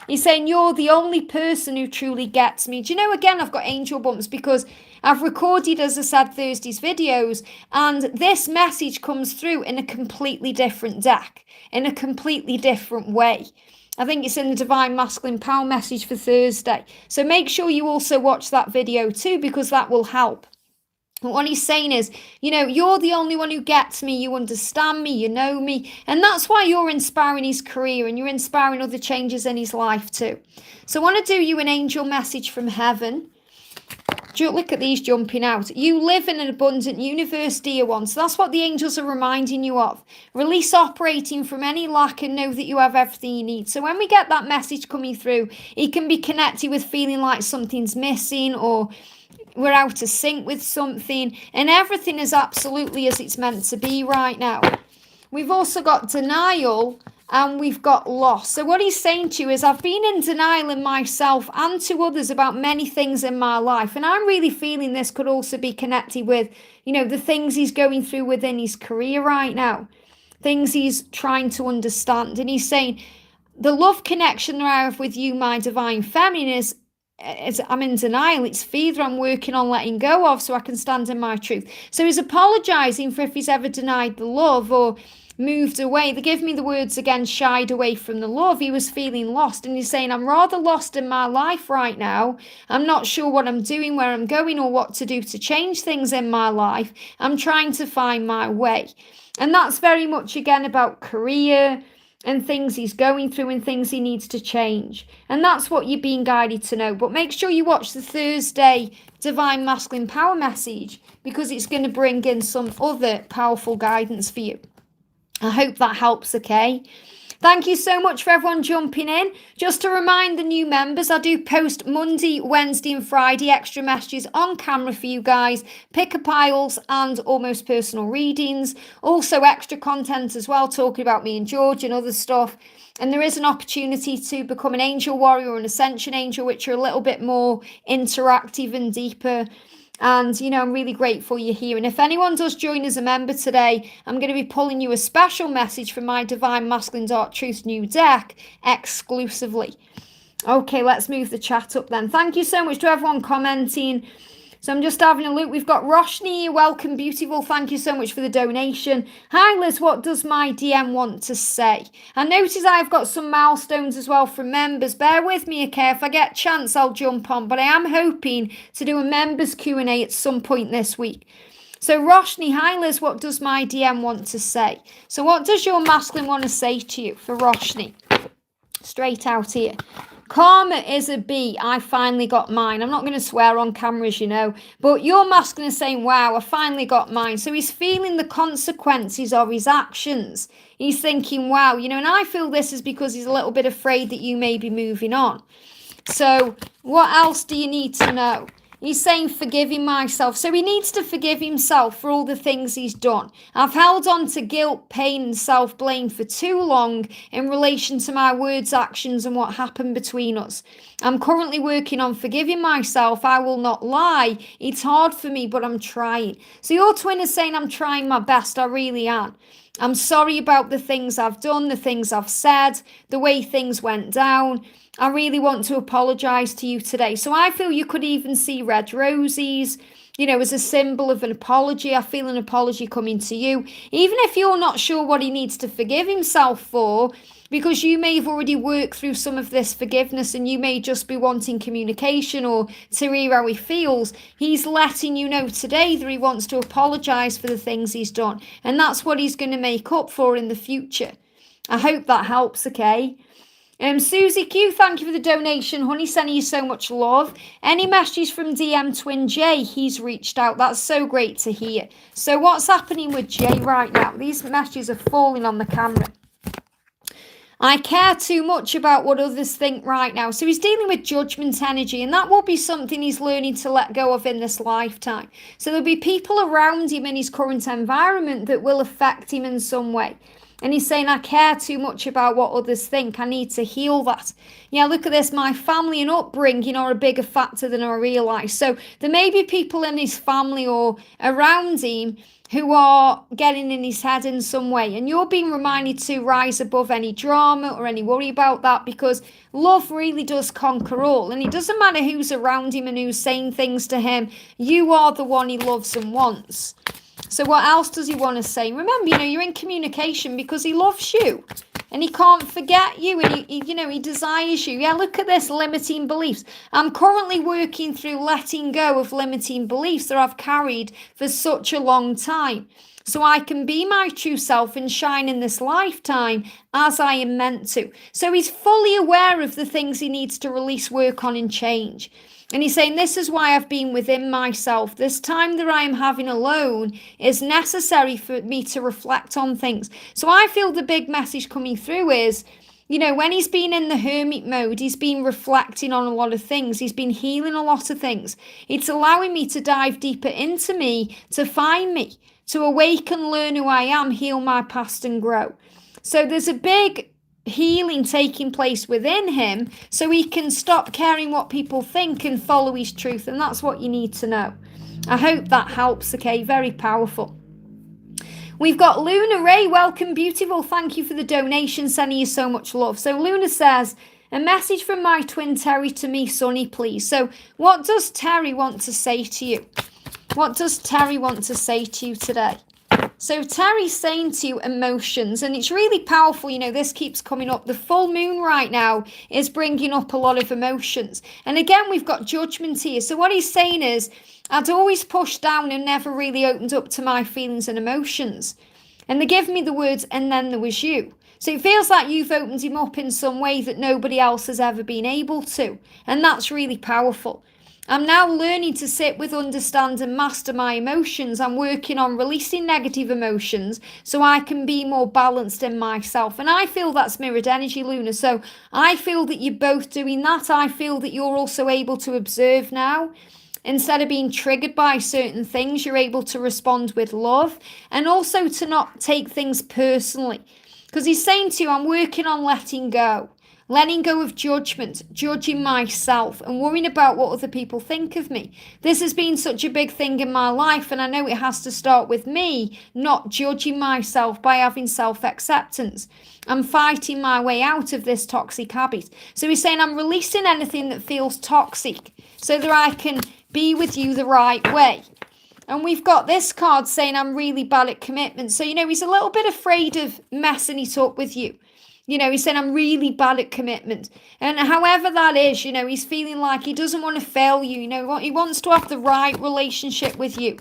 He's saying, you're the only person who truly gets me. Do you know, again, I've got angel bumps because I've recorded, as I said, Thursday's videos, and this message comes through in a completely different deck, in a completely different way. I think it's in the Divine Masculine Power message for Thursday. So make sure you also watch that video too, because that will help. But what he's saying is, you know, you're the only one who gets me, you understand me, you know me. And that's why you're inspiring his career and you're inspiring other changes in his life too. So I want to do you an angel message from heaven. Look at these jumping out. You live in an abundant universe, dear one. So that's what the angels are reminding you of. Release operating from any lack and know that you have everything you need. So when we get that message coming through, it can be connected with feeling like something's missing, or we're out of sync with something, and everything is absolutely as it's meant to be right now. We've also got denial and we've got loss. So what he's saying to you is, I've been in denial in myself and to others about many things in my life. And I'm really feeling this could also be connected with, you know, the things he's going through within his career right now, things he's trying to understand. And he's saying, the love connection that I have with you, my divine feminine, is I'm in denial. It's fear that I'm working on letting go of so I can stand in my truth. So he's apologizing for if he's ever denied the love or moved away. They give me the words again, shied away from the love. He was feeling lost, and he's saying, I'm rather lost in my life right now. I'm not sure what I'm doing, where I'm going, or what to do to change things in my life. I'm trying to find my way. And that's very much again about career and things he's going through and things he needs to change. And that's what you're being guided to know. But make sure you watch the Thursday Divine Masculine Power message, because it's going to bring in some other powerful guidance for you. I hope that helps, okay? Thank you so much for everyone jumping in. Just to remind the new members, I do post Monday, Wednesday and Friday extra messages on camera for you guys, picker piles and almost personal readings. Also extra content as well, talking about me and George and other stuff. And there is an opportunity to become an angel warrior or an ascension angel, which are a little bit more interactive and deeper. And, you know, I'm really grateful you're here. And if anyone does join as a member today, I'm going to be pulling you a special message from my Divine Masculine Dark Truth new deck exclusively. Okay, let's move the chat up then. Thank you so much to everyone commenting. So I'm just having a look. We've got Roshni. Welcome, beautiful. Thank you so much for the donation. Hi, Liz. What does my DM want to say? I notice I've got some milestones as well from members. Bear with me, okay? If I get a chance, I'll jump on. But I am hoping to do a members Q&A at some point this week. So Roshni, hi, Liz. What does my DM want to say? So what does your masculine want to say to you for Roshni? Straight out here. Karma is a B. I finally got mine. I'm not going to swear on cameras, you know, but your masculine is saying, wow, I finally got mine. So he's feeling the consequences of his actions. He's thinking, wow, you know, and I feel this is because he's a little bit afraid that you may be moving on. So what else do you need to know? He's saying forgiving myself. So he needs to forgive himself for all the things he's done. I've held on to guilt, pain and self-blame for too long in relation to my words, actions and what happened between us. I'm currently working on forgiving myself. I will not lie. It's hard for me, but I'm trying. So your twin is saying, I'm trying my best. I really am. I'm sorry about the things I've done, the things I've said, the way things went down. I really want to apologise to you today. So I feel you could even see red roses, you know, as a symbol of an apology. I feel an apology coming to you. Even if you're not sure what he needs to forgive himself for, because you may have already worked through some of this forgiveness and you may just be wanting communication or to hear how he feels. He's letting you know today that he wants to apologise for the things he's done. And that's what he's going to make up for in the future. I hope that helps, okay? Susie Q, thank you for the donation, honey. Sending you so much love. Any messages from DM Twin J? He's reached out. That's so great to hear. So what's happening with Jay right now? These messages are falling on the camera. I care too much about what others think right now. So he's dealing with judgment energy, and that will be something he's learning to let go of in this lifetime. So there'll be people around him in his current environment that will affect him in some way. And he's saying, I care too much about what others think. I need to heal that. Yeah, look at this. My family and upbringing are a bigger factor than I realise. So there may be people in his family or around him who are getting in his head in some way. And you're being reminded to rise above any drama or any worry about that, because love really does conquer all. And it doesn't matter who's around him and who's saying things to him. You are the one he loves and wants. So what else does he want to say? Remember, you're in communication because he loves you. And he can't forget you, and he desires you. Yeah, look at this, limiting beliefs. I'm currently working through letting go of limiting beliefs that I've carried for such a long time, so I can be my true self and shine in this lifetime as I am meant to. So he's fully aware of the things he needs to release, work on, and change. And he's saying, this is why I've been within myself. This time that I am having alone is necessary for me to reflect on things. So I feel the big message coming through is, when he's been in the hermit mode, he's been reflecting on a lot of things. He's been healing a lot of things. It's allowing me to dive deeper into me, to find me, to awaken, learn who I am, heal my past and grow. So there's a big healing taking place within him, so he can stop caring what people think and follow his truth. And that's what you need to know. I hope that helps. Okay, very powerful. We've got Luna Ray. Welcome, beautiful. Thank you for the donation, sending you so much love. So Luna says, a message from my twin Terry to me, Sonny, please. So what does Terry want to say to you? What does Terry want to say to you today? So Terry's saying to you emotions, and it's really powerful. This keeps coming up. The full moon right now is bringing up a lot of emotions. And again, we've got judgment here. So what he's saying is, I'd always pushed down and never really opened up to my feelings and emotions. And they give me the words, and then there was you. So it feels like you've opened him up in some way that nobody else has ever been able to. And that's really powerful. I'm now learning to sit with, understand and master my emotions. I'm working on releasing negative emotions so I can be more balanced in myself. And I feel that's mirrored energy, Luna. So I feel that you're both doing that. I feel that you're also able to observe now. Instead of being triggered by certain things, you're able to respond with love and also to not take things personally. Because he's saying to you, I'm working on letting go. Letting go of judgment, judging myself and worrying about what other people think of me. This has been such a big thing in my life, and I know it has to start with me not judging myself by having self-acceptance. I'm fighting my way out of this toxic habit. So he's saying I'm releasing anything that feels toxic so that I can be with you the right way. And we've got this card saying I'm really bad at commitment. So, he's a little bit afraid of messing it up with you. He said, I'm really bad at commitment. And however that is, he's feeling like he doesn't want to fail you. He wants to have the right relationship with you.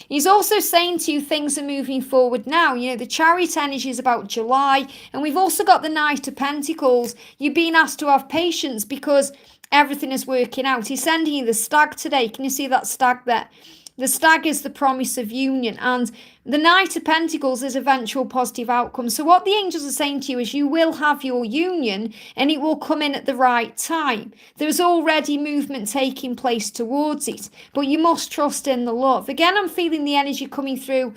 He's also saying to you things are moving forward now. The Chariot energy is about July. And we've also got the Knight of Pentacles. You're being asked to have patience because everything is working out. He's sending you the stag today. Can you see that stag there? The stag is the promise of union, and the Knight of Pentacles is eventual positive outcome. So what the angels are saying to you is you will have your union and it will come in at the right time. There's already movement taking place towards it, but you must trust in the love. Again, I'm feeling the energy coming through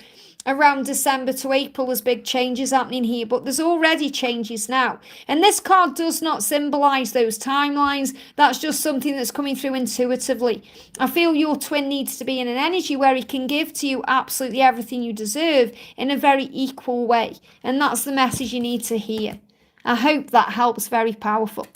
around December to April. There's big changes happening here, but there's already changes now. And this card does not symbolize those timelines. That's just something that's coming through intuitively. I feel your twin needs to be in an energy where he can give to you absolutely everything you deserve in a very equal way. And that's the message you need to hear. I hope that helps. Very powerful.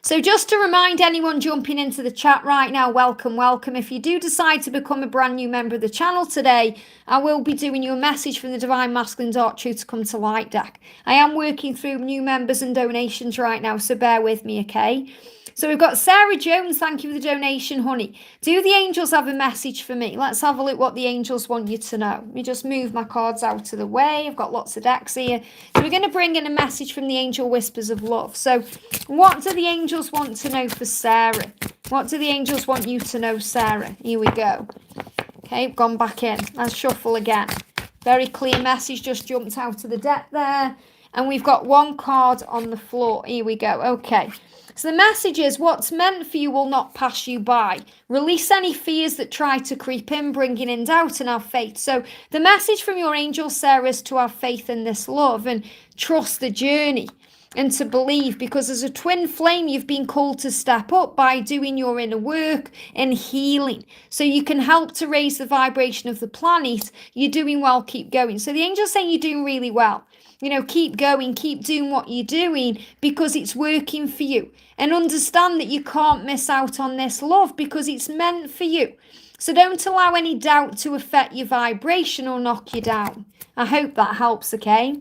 So just to remind anyone jumping into the chat right now, welcome, welcome. If you do decide to become a brand new member of the channel today, I will be doing you a message from the Divine Masculine Dark Truth to Come to Light deck. I am working through new members and donations right now, so bear with me, okay? So we've got Sarah Jones. Thank you for the donation, honey. Do the angels have a message for me? Let's have a look what the angels want you to know. Let me just move my cards out of the way. I've got lots of decks here. So we're going to bring in a message from the angel whispers of love. So what do the angels want to know for Sarah? What do the angels want you to know, Sarah? Here we go. Okay, gone back in. Let's shuffle again. Very clear message just jumped out of the deck there. And we've got one card on the floor. Here we go. Okay. So the message is, what's meant for you will not pass you by. Release any fears that try to creep in, bringing in doubt and have faith. So the message from your angel, Sarah, is to have faith in this love and trust the journey and to believe, because as a twin flame, you've been called to step up by doing your inner work and healing. So you can help to raise the vibration of the planet. You're doing well, keep going. So the angel's saying you're doing really well. You know, keep going, keep doing what you're doing because it's working for you. And understand that you can't miss out on this love because it's meant for you. So don't allow any doubt to affect your vibration or knock you down. I hope that helps, okay?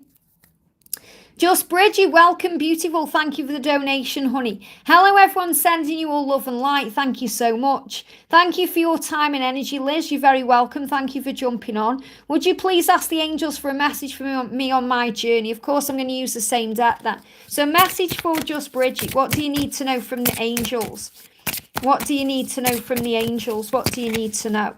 Just Bridget, welcome, beautiful. Thank you for the donation, honey. Hello, everyone, sending you all love and light. Thank you so much. Thank you for your time and energy, Liz. You're very welcome. Thank you for jumping on. Would you please ask the angels for a message for me on my journey? Of course, I'm going to use the same deck then. So message for Just Bridget. What do you need to know from the angels? What do you need to know from the angels? What do you need to know?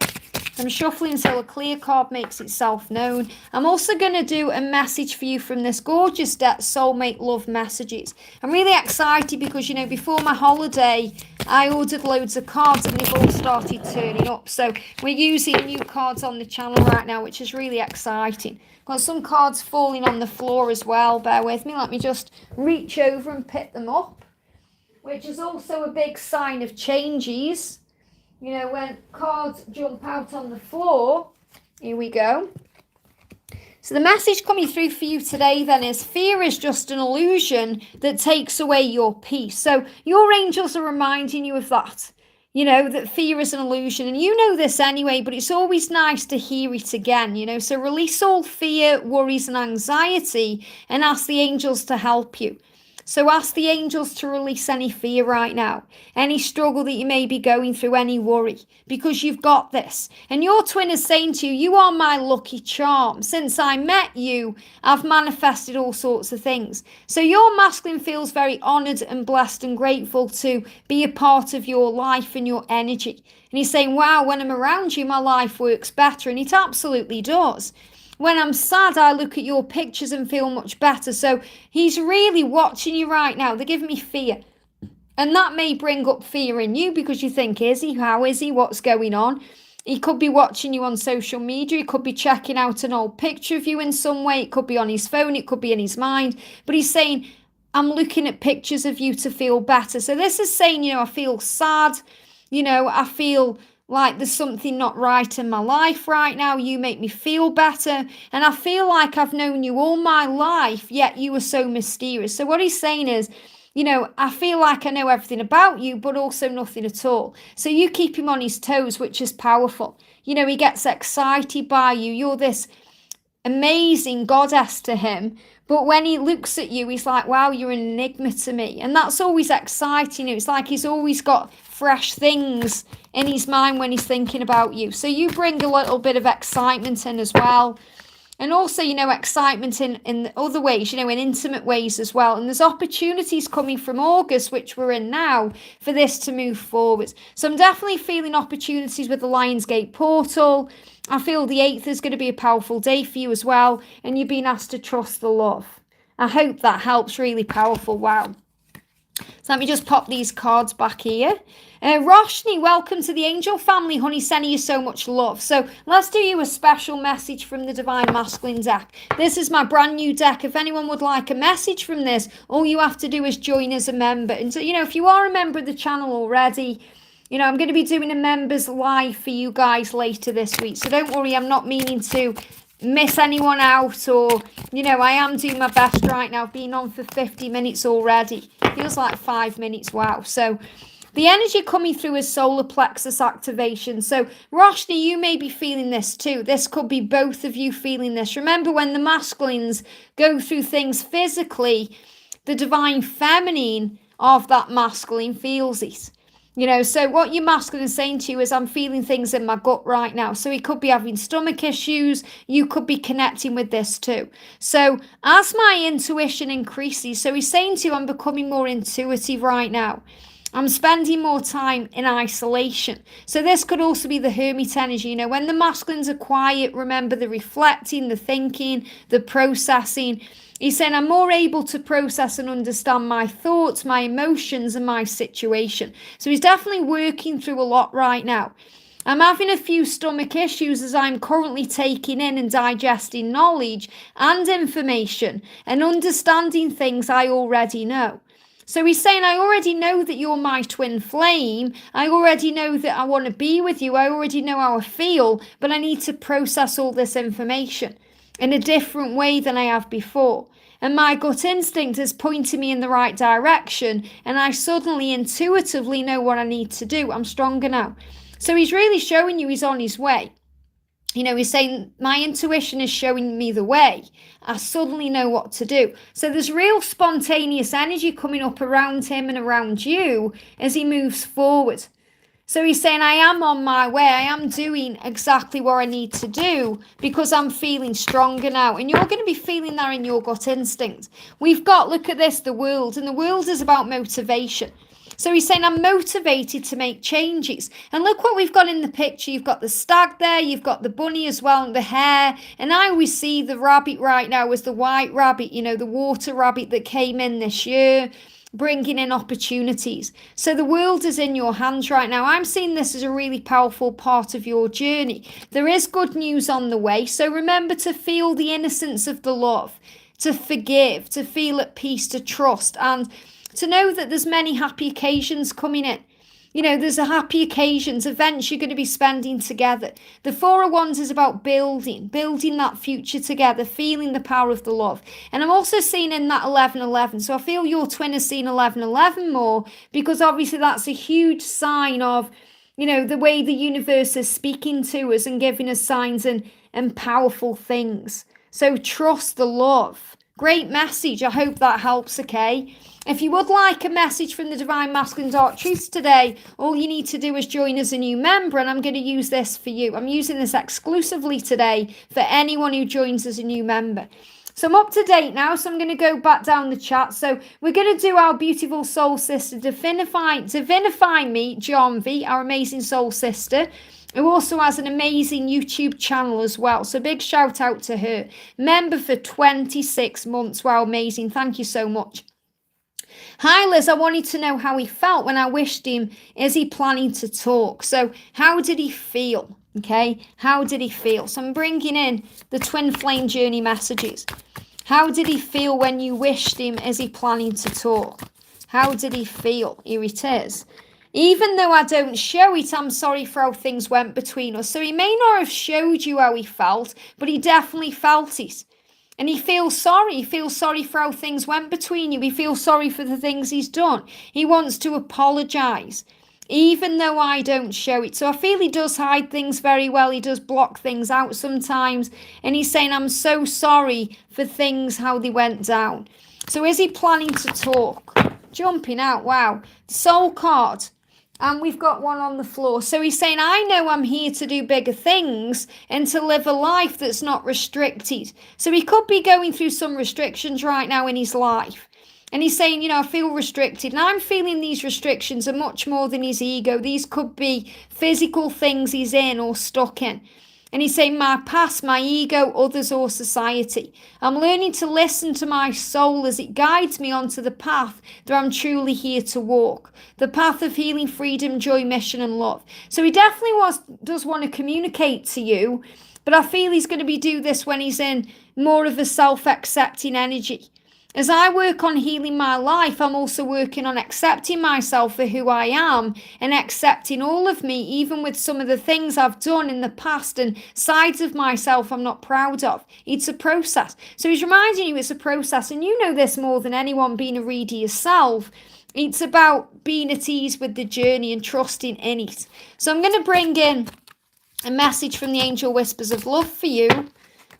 I'm shuffling until a clear card makes itself known. I'm also going to do a message for you from this gorgeous deck, Soulmate Love Messages. I'm really excited because, you know, before my holiday, I ordered loads of cards and they've all started turning up. So we're using new cards on the channel right now, which is really exciting. Got some cards falling on the floor as well. Bear with me. Let me just reach over and pick them up, which is also a big sign of changes. You know, when cards jump out on the floor, here we go. So the message coming through for you today then is fear is just an illusion that takes away your peace. So your angels are reminding you of that. You know, that fear is an illusion. And you know this anyway, but it's always nice to hear it again, you know. So release all fear, worries and anxiety and ask the angels to help you. So ask the angels to release any fear right now, any struggle that you may be going through, any worry, because you've got this. And your twin is saying to you, you are my lucky charm. Since I met you, I've manifested all sorts of things. So your masculine feels very honoured and blessed and grateful to be a part of your life and your energy. And he's saying, wow, when I'm around you, my life works better. And it absolutely does. When I'm sad, I look at your pictures and feel much better. So he's really watching you right now. They're giving me fear. And that may bring up fear in you because you think, is he? How is he? What's going on? He could be watching you on social media. He could be checking out an old picture of you in some way. It could be on his phone. It could be in his mind. But he's saying, I'm looking at pictures of you to feel better. So this is saying, you know, I feel sad. You know, I feel like there's something not right in my life right now. You make me feel better. And I feel like I've known you all my life, yet you are so mysterious. So what he's saying is, you know, I feel like I know everything about you, but also nothing at all. So you keep him on his toes, which is powerful. You know, he gets excited by you. You're this amazing goddess to him. But when he looks at you, he's like, wow, you're an enigma to me. And that's always exciting. It's like he's always got fresh things in his mind when he's thinking about you. So you bring a little bit of excitement in as well. And also, you know, excitement in other ways, you know, in intimate ways as well. And there's opportunities coming from August, which we're in now, for this to move forward. So I'm definitely feeling opportunities with the Lionsgate portal. I feel the 8th is going to be a powerful day for you as well. And you're being asked to trust the love. I hope that helps. Really powerful. Wow. So let me just pop these cards back here. Roshni, welcome to the angel family, honey, sending you so much love. So let's do you a special message from the Divine Masculine deck. This is my brand new deck. If anyone would like a message from this, all you have to do is join as a member. And so, you know, if you are a member of the channel already, you know, I'm going to be doing a members live for you guys later this week. So don't worry, I'm not meaning to miss anyone out, or, you know, I am doing my best right now. I've been on for 50 minutes already. Feels like 5 minutes. Wow. So the energy coming through is solar plexus activation. So Roshni, you may be feeling this too. This could be both of you feeling this. Remember, when the masculines go through things physically, the divine feminine of that masculine feels it. You know, so what your masculine is saying to you is, I'm feeling things in my gut right now. So he could be having stomach issues. You could be connecting with this too. So as my intuition increases, so he's saying to you, I'm becoming more intuitive right now. I'm spending more time in isolation. So this could also be the hermit energy. You know, when the masculines are quiet, remember the reflecting, the thinking, the processing. He's saying, I'm more able to process and understand my thoughts, my emotions, and my situation. So he's definitely working through a lot right now. I'm having a few stomach issues as I'm currently taking in and digesting knowledge and information and understanding things I already know. So he's saying, I already know that you're my twin flame. I already know that I want to be with you. I already know how I feel, but I need to process all this information in a different way than I have before. And my gut instinct is pointing me in the right direction, and I suddenly intuitively know what I need to do. I'm stronger now. So he's really showing you he's on his way. You know, he's saying, my intuition is showing me the way. I suddenly know what to do. So there's real spontaneous energy coming up around him and around you as he moves forward. So he's saying, I am on my way. I am doing exactly what I need to do because I'm feeling stronger now. And you're going to be feeling that in your gut instinct. We've got, look at this, the world. And the world is about motivation. So he's saying, I'm motivated to make changes. And look what we've got in the picture. You've got the stag there. You've got the bunny as well, and the hare. And I always see the rabbit right now as the white rabbit, you know, the water rabbit that came in this year, bringing in opportunities. So the world is in your hands right now. I'm seeing this as a really powerful part of your journey. There is good news on the way. So remember to feel the innocence of the love, to forgive, to feel at peace, to trust, and to know that there's many happy occasions coming in. You know, there's a happy occasions, events you're going to be spending together. The Four of Wands is about building that future together, feeling the power of the love. And I'm also seeing in that 11-11. So I feel your twin is seeing 11-11 more, because obviously that's a huge sign of, you know, the way the universe is speaking to us and giving us signs and powerful things. So trust the love. Great message. I hope that helps, okay? If you would like a message from the Divine Masculine Dark Truths today, all you need to do is join as a new member, and I'm going to use this for you. I'm using this exclusively today for anyone who joins as a new member. So I'm up to date now, so I'm going to go back down the chat. So we're going to do our beautiful soul sister, Divinify Me, John V, our amazing soul sister, who also has an amazing YouTube channel as well. So big shout out to her. Member for 26 months. Wow, amazing. Thank you so much. Hi Liz, I wanted to know how he felt when I wished him. Is he planning to talk? So how did he feel? Okay, how did he feel? So I'm bringing in the twin flame journey messages. How did he feel when you wished him? Is he planning to talk? How did he feel? Here it is. Even though I don't show it, I'm sorry for how things went between us. So he may not have showed you how he felt, but he definitely felt it. And he feels sorry. He feels sorry for how things went between you. He feels sorry for the things he's done. He wants to apologise, even though I don't show it. So I feel he does hide things very well. He does block things out sometimes. And he's saying, I'm so sorry for things, how they went down. So is he planning to talk? Jumping out. Wow. The soul card. And we've got one on the floor. So he's saying, I know I'm here to do bigger things and to live a life that's not restricted. So he could be going through some restrictions right now in his life. And he's saying, you know, I feel restricted. And I'm feeling these restrictions are much more than his ego. These could be physical things he's in or stuck in. And he's saying, my past, my ego, others, or society. I'm learning to listen to my soul as it guides me onto the path that I'm truly here to walk. The path of healing, freedom, joy, mission, and love. So he definitely does want to communicate to you, but I feel he's going to do this when he's in more of a self-accepting energy. As I work on healing my life, I'm also working on accepting myself for who I am and accepting all of me, even with some of the things I've done in the past and sides of myself I'm not proud of. It's a process. So he's reminding you it's a process, and you know this more than anyone, being a reader yourself. It's about being at ease with the journey and trusting in it. So I'm going to bring in a message from the Angel Whispers of Love for you.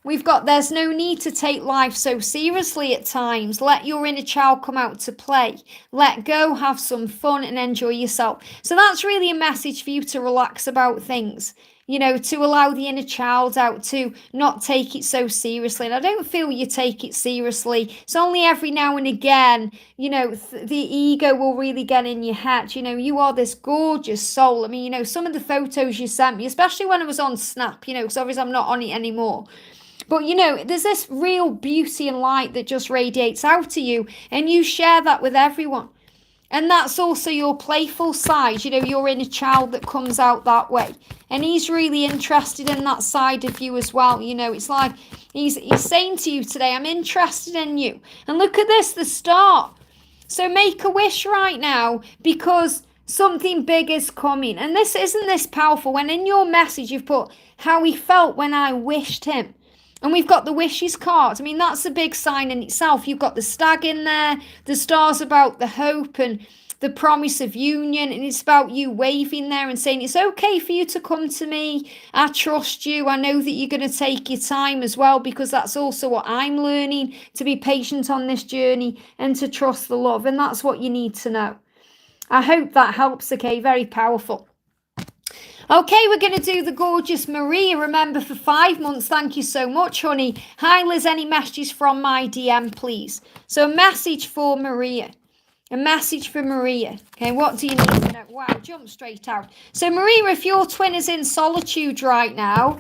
We've got, there's no need to take life so seriously at times. Let your inner child come out to play. Let go, have some fun, and enjoy yourself. So that's really a message for you to relax about things. You know, to allow the inner child out, to not take it so seriously. And I don't feel you take it seriously. It's only every now and again, you know, the ego will really get in your head. You know, you are this gorgeous soul. I mean, you know, some of the photos you sent me, especially when I was on Snap, you know, because obviously I'm not on it anymore. But, you know, there's this real beauty and light that just radiates out to you, and you share that with everyone. And that's also your playful side, you know, your inner child that comes out that way. And he's really interested in that side of you as well. You know, it's like he's saying to you today, I'm interested in you. And look at this, the start. So make a wish right now, because something big is coming. And this, isn't this powerful? When in your message you've put how he felt when I wished him. And we've got the wishes card. I mean, that's a big sign in itself. You've got the stag in there. The star's about the hope and the promise of union. And it's about you waving there and saying, it's okay for you to come to me. I trust you. I know that you're going to take your time as well, because that's also what I'm learning, to be patient on this journey and to trust the love. And that's what you need to know. I hope that helps, okay? Very powerful. Okay, we're going to do the gorgeous Maria. Remember, for 5 months. Thank you so much, honey. Hi, Liz. Any messages from my DM, please? So a message for Maria. A message for Maria. Okay, what do you need to know? Wow, jump straight out. So, Maria, if your twin is in solitude right now,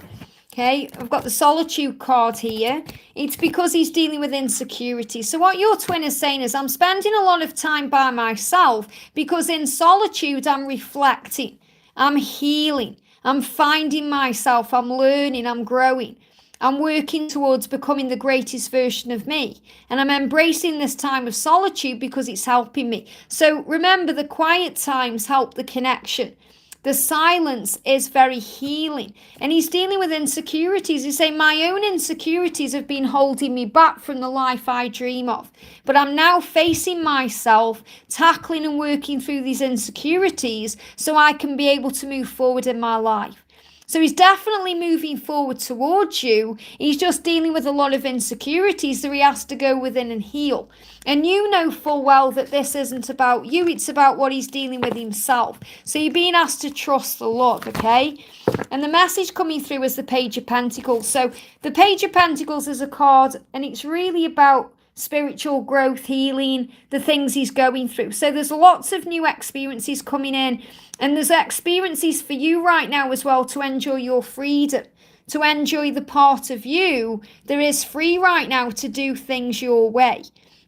okay, I've got the solitude card here. It's because he's dealing with insecurity. So what your twin is saying is, I'm spending a lot of time by myself because in solitude, I'm reflecting. I'm healing. I'm finding myself. I'm learning. I'm growing. I'm working towards becoming the greatest version of me. And I'm embracing this time of solitude because it's helping me. So remember, the quiet times help the connection. The silence is very healing. And he's dealing with insecurities. He's saying, my own insecurities have been holding me back from the life I dream of. But I'm now facing myself, tackling and working through these insecurities so I can be able to move forward in my life. So he's definitely moving forward towards you. He's just dealing with a lot of insecurities that he has to go within and heal. And you know full well that this isn't about you. It's about what he's dealing with himself. So you're being asked to trust the Lord, okay? And the message coming through is the Page of Pentacles. So the Page of Pentacles is a card, and it's really about spiritual growth, healing, the things he's going through. So there's lots of new experiences coming in, and there's experiences for you right now as well to enjoy your freedom, to enjoy the part of you that is free right now to do things your way.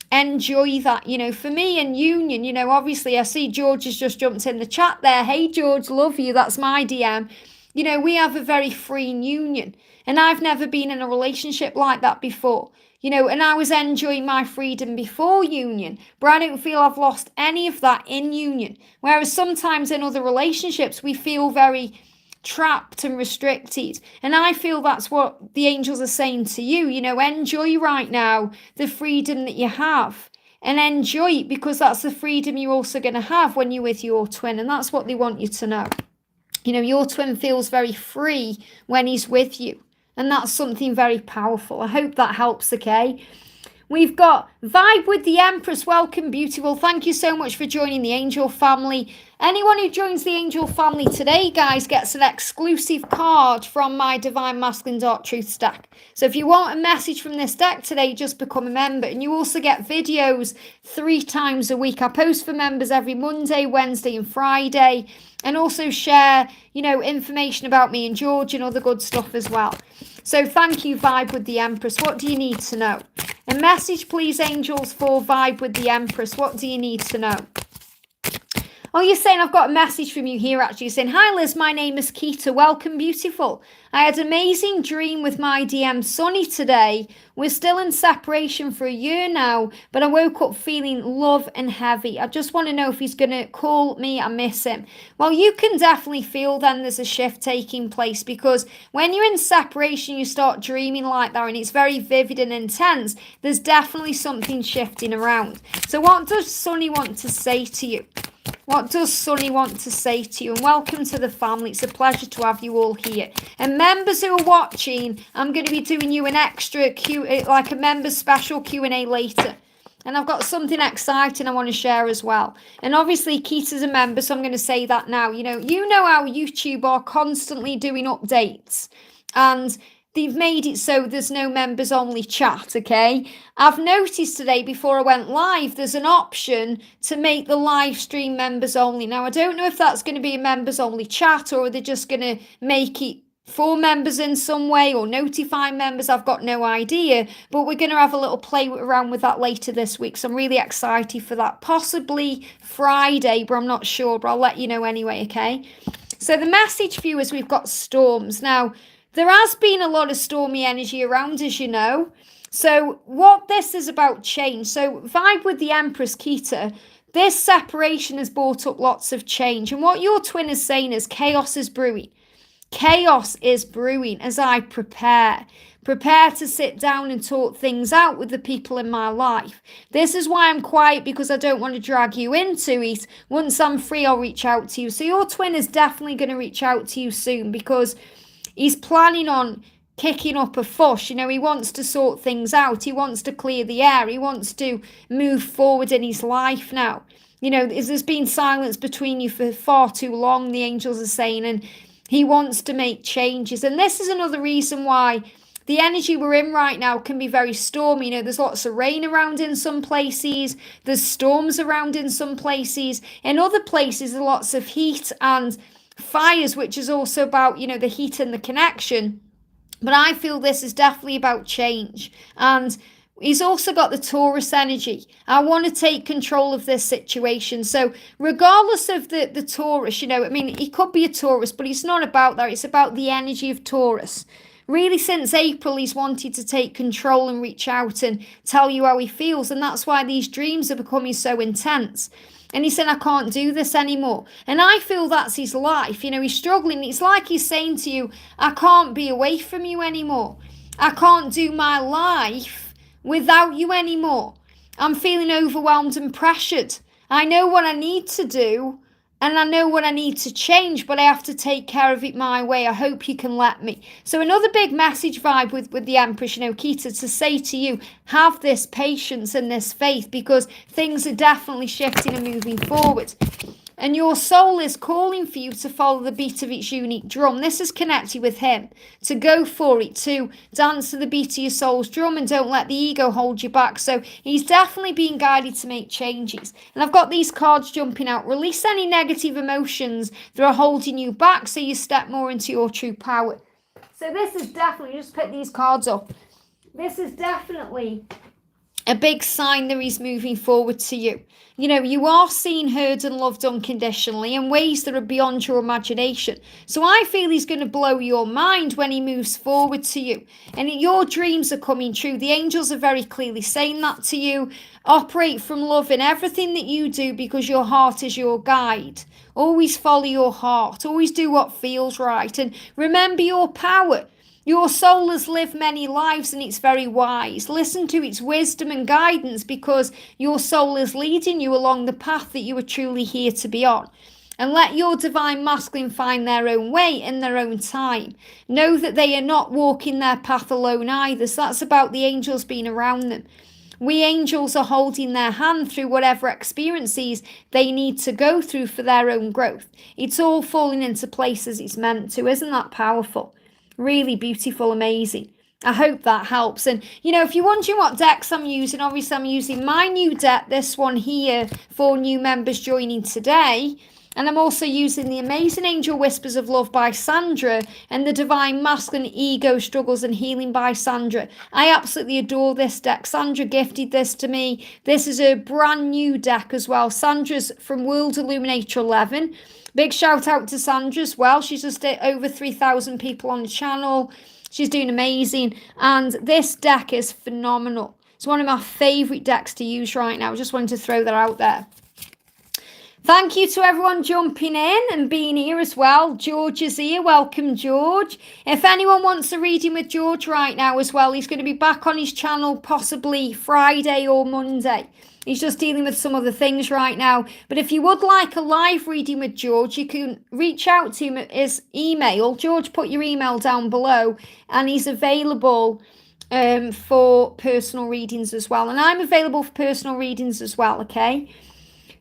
Enjoy that. You know, for me in union, you know, obviously I see George has just jumped in the chat there. Hey George, love you. That's my DM. You know, we have a very free union, and I've never been in a relationship like that before. You know, and I was enjoying my freedom before union, but I don't feel I've lost any of that in union. Whereas sometimes in other relationships, we feel very trapped and restricted. And I feel that's what the angels are saying to you. You know, enjoy right now the freedom that you have, and enjoy it, because that's the freedom you're also going to have when you're with your twin. And that's what they want you to know. You know, your twin feels very free when he's with you. And that's something very powerful. I hope that helps, okay? We've got Vibe with the Empress. Welcome, beautiful. Thank you so much for joining the Angel family. Anyone who joins the Angel family today, guys, gets an exclusive card from my Divine Masculine Dark Truth stack. So if you want a message from this deck today, just become a member. And you also get videos 3 times a week. I post for members every Monday, Wednesday and Friday. And also share, you know, information about me and George and other good stuff as well. So thank you, Vibe with the Empress. What do you need to know? A message, please, angels, for Vibe with the Empress. What do you need to know? Oh, you're saying I've got a message from you here, actually. You're saying, hi, Liz, my name is Keita. Welcome, beautiful. I had an amazing dream with my DM Sonny today. We're still in separation for a year now, but I woke up feeling love and heavy. I just want to know if he's going to call me. I miss him. Well, you can definitely feel then there's a shift taking place, because when you're in separation, you start dreaming like that, and it's very vivid and intense. There's definitely something shifting around. So what does Sonny want to say to you? What does Sunny want to say to you? And welcome to the family. It's a pleasure to have you all here. And members who are watching, I'm going to be doing you an extra like a members special Q&A later. And I've got something exciting I want to share as well. And obviously, Keita's a member, so I'm going to say that now. You know how YouTube are constantly doing updates. And they've made it so there's no members only chat, okay? I've noticed today before I went live, there's an option to make the live stream members only. Now, I don't know if that's going to be a members only chat or are they just going to make it for members in some way or notify members. I've got no idea, but we're going to have a little play around with that later this week. So I'm really excited for that. Possibly Friday, but I'm not sure, but I'll let you know anyway, okay? So the message viewers, we've got storms. Now, there has been a lot of stormy energy around, as you know. So what this is about change. So vibe with the Empress, Keita. This separation has brought up lots of change. And what your twin is saying is chaos is brewing. Chaos is brewing as I prepare. Prepare to sit down and talk things out with the people in my life. This is why I'm quiet, because I don't want to drag you into it. Once I'm free, I'll reach out to you. So your twin is definitely going to reach out to you soon because he's planning on kicking up a fuss. He wants to sort things out. He wants to clear the air. He wants to move forward in his life now. There's been silence between you for far too long, the angels are saying, and he wants to make changes. And this is another reason why the energy we're in right now can be very stormy. There's lots of rain around in some places. There's storms around in some places. In other places, there's lots of heat and fires, which is also about, the heat and the connection. But I feel this is definitely about change. And he's also got the Taurus energy. I want to take control of this situation. So regardless of the Taurus, he could be a Taurus, but it's not about that. It's about the energy of Taurus. Really, since April, he's wanted to take control and reach out and tell you how he feels. And that's why these dreams are becoming so intense. And he said, I can't do this anymore. And I feel that's his life. He's struggling. It's like he's saying to you, I can't be away from you anymore. I can't do my life without you anymore. I'm feeling overwhelmed and pressured. I know what I need to do and I know what I need to change, but I have to take care of it my way. I hope you can let me. So another big message vibe with the Empress, Keita, to say to you, have this patience and this faith because things are definitely shifting and moving forward. And your soul is calling for you to follow the beat of its unique drum. This is connected with him, to go for it, to dance to the beat of your soul's drum and don't let the ego hold you back. So he's definitely being guided to make changes. And I've got these cards jumping out. Release any negative emotions that are holding you back so you step more into your true power. So this is definitely, just pick these cards up. This is definitely a big sign that he's moving forward to you. You are seen, heard and loved unconditionally in ways that are beyond your imagination. So I feel he's going to blow your mind when he moves forward to you. And your dreams are coming true. The angels are very clearly saying that to you. Operate from love in everything that you do because your heart is your guide. Always follow your heart. Always do what feels right. And remember your power. Your soul has lived many lives and it's very wise. Listen to its wisdom and guidance because your soul is leading you along the path that you are truly here to be on. And let your divine masculine find their own way in their own time. Know that they are not walking their path alone either. So that's about the angels being around them. We angels are holding their hand through whatever experiences they need to go through for their own growth. It's all falling into place as it's meant to. Isn't that powerful? Really beautiful, amazing. I hope that helps. And, if you're wondering what decks I'm using, obviously I'm using my new deck, this one here, for new members joining today. And I'm also using the Amazing Angel Whispers of Love by Sandra and the Divine Masculine Ego Struggles and Healing by Sandra. I absolutely adore this deck. Sandra gifted this to me. This is a brand new deck as well. Sandra's from World Illuminator 11. Big shout out to Sandra as well. She's just over 3,000 people on the channel. She's doing amazing. And this deck is phenomenal. It's one of my favourite decks to use right now. I just wanted to throw that out there. Thank you to everyone jumping in and being here as well. George is here. Welcome, George. If anyone wants a reading with George right now as well, he's going to be back on his channel possibly Friday or Monday. He's just dealing with some other things right now. But if you would like a live reading with George, you can reach out to him at his email. George, put your email down below, and he's available for personal readings as well. And I'm available for personal readings as well, okay?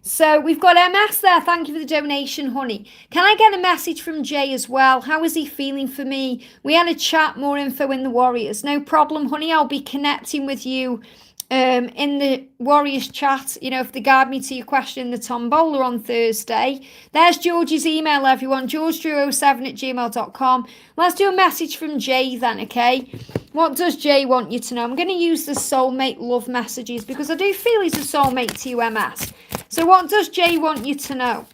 So we've got MS there. Thank you for the donation, honey. Can I get a message from Jay as well? How is he feeling for me? We had a chat, more info in the Warriors. No problem, honey. I'll be connecting with you in the Warriors chat, you know, if they guide me to your question in the tombola on Thursday. There's George's email, everyone. georgedrew07@gmail.com. Let's do a message from Jay then, okay? What does Jay want you to know? I'm going to use the soulmate love messages because I do feel he's a soulmate to you, MS. So what does Jay want you to know?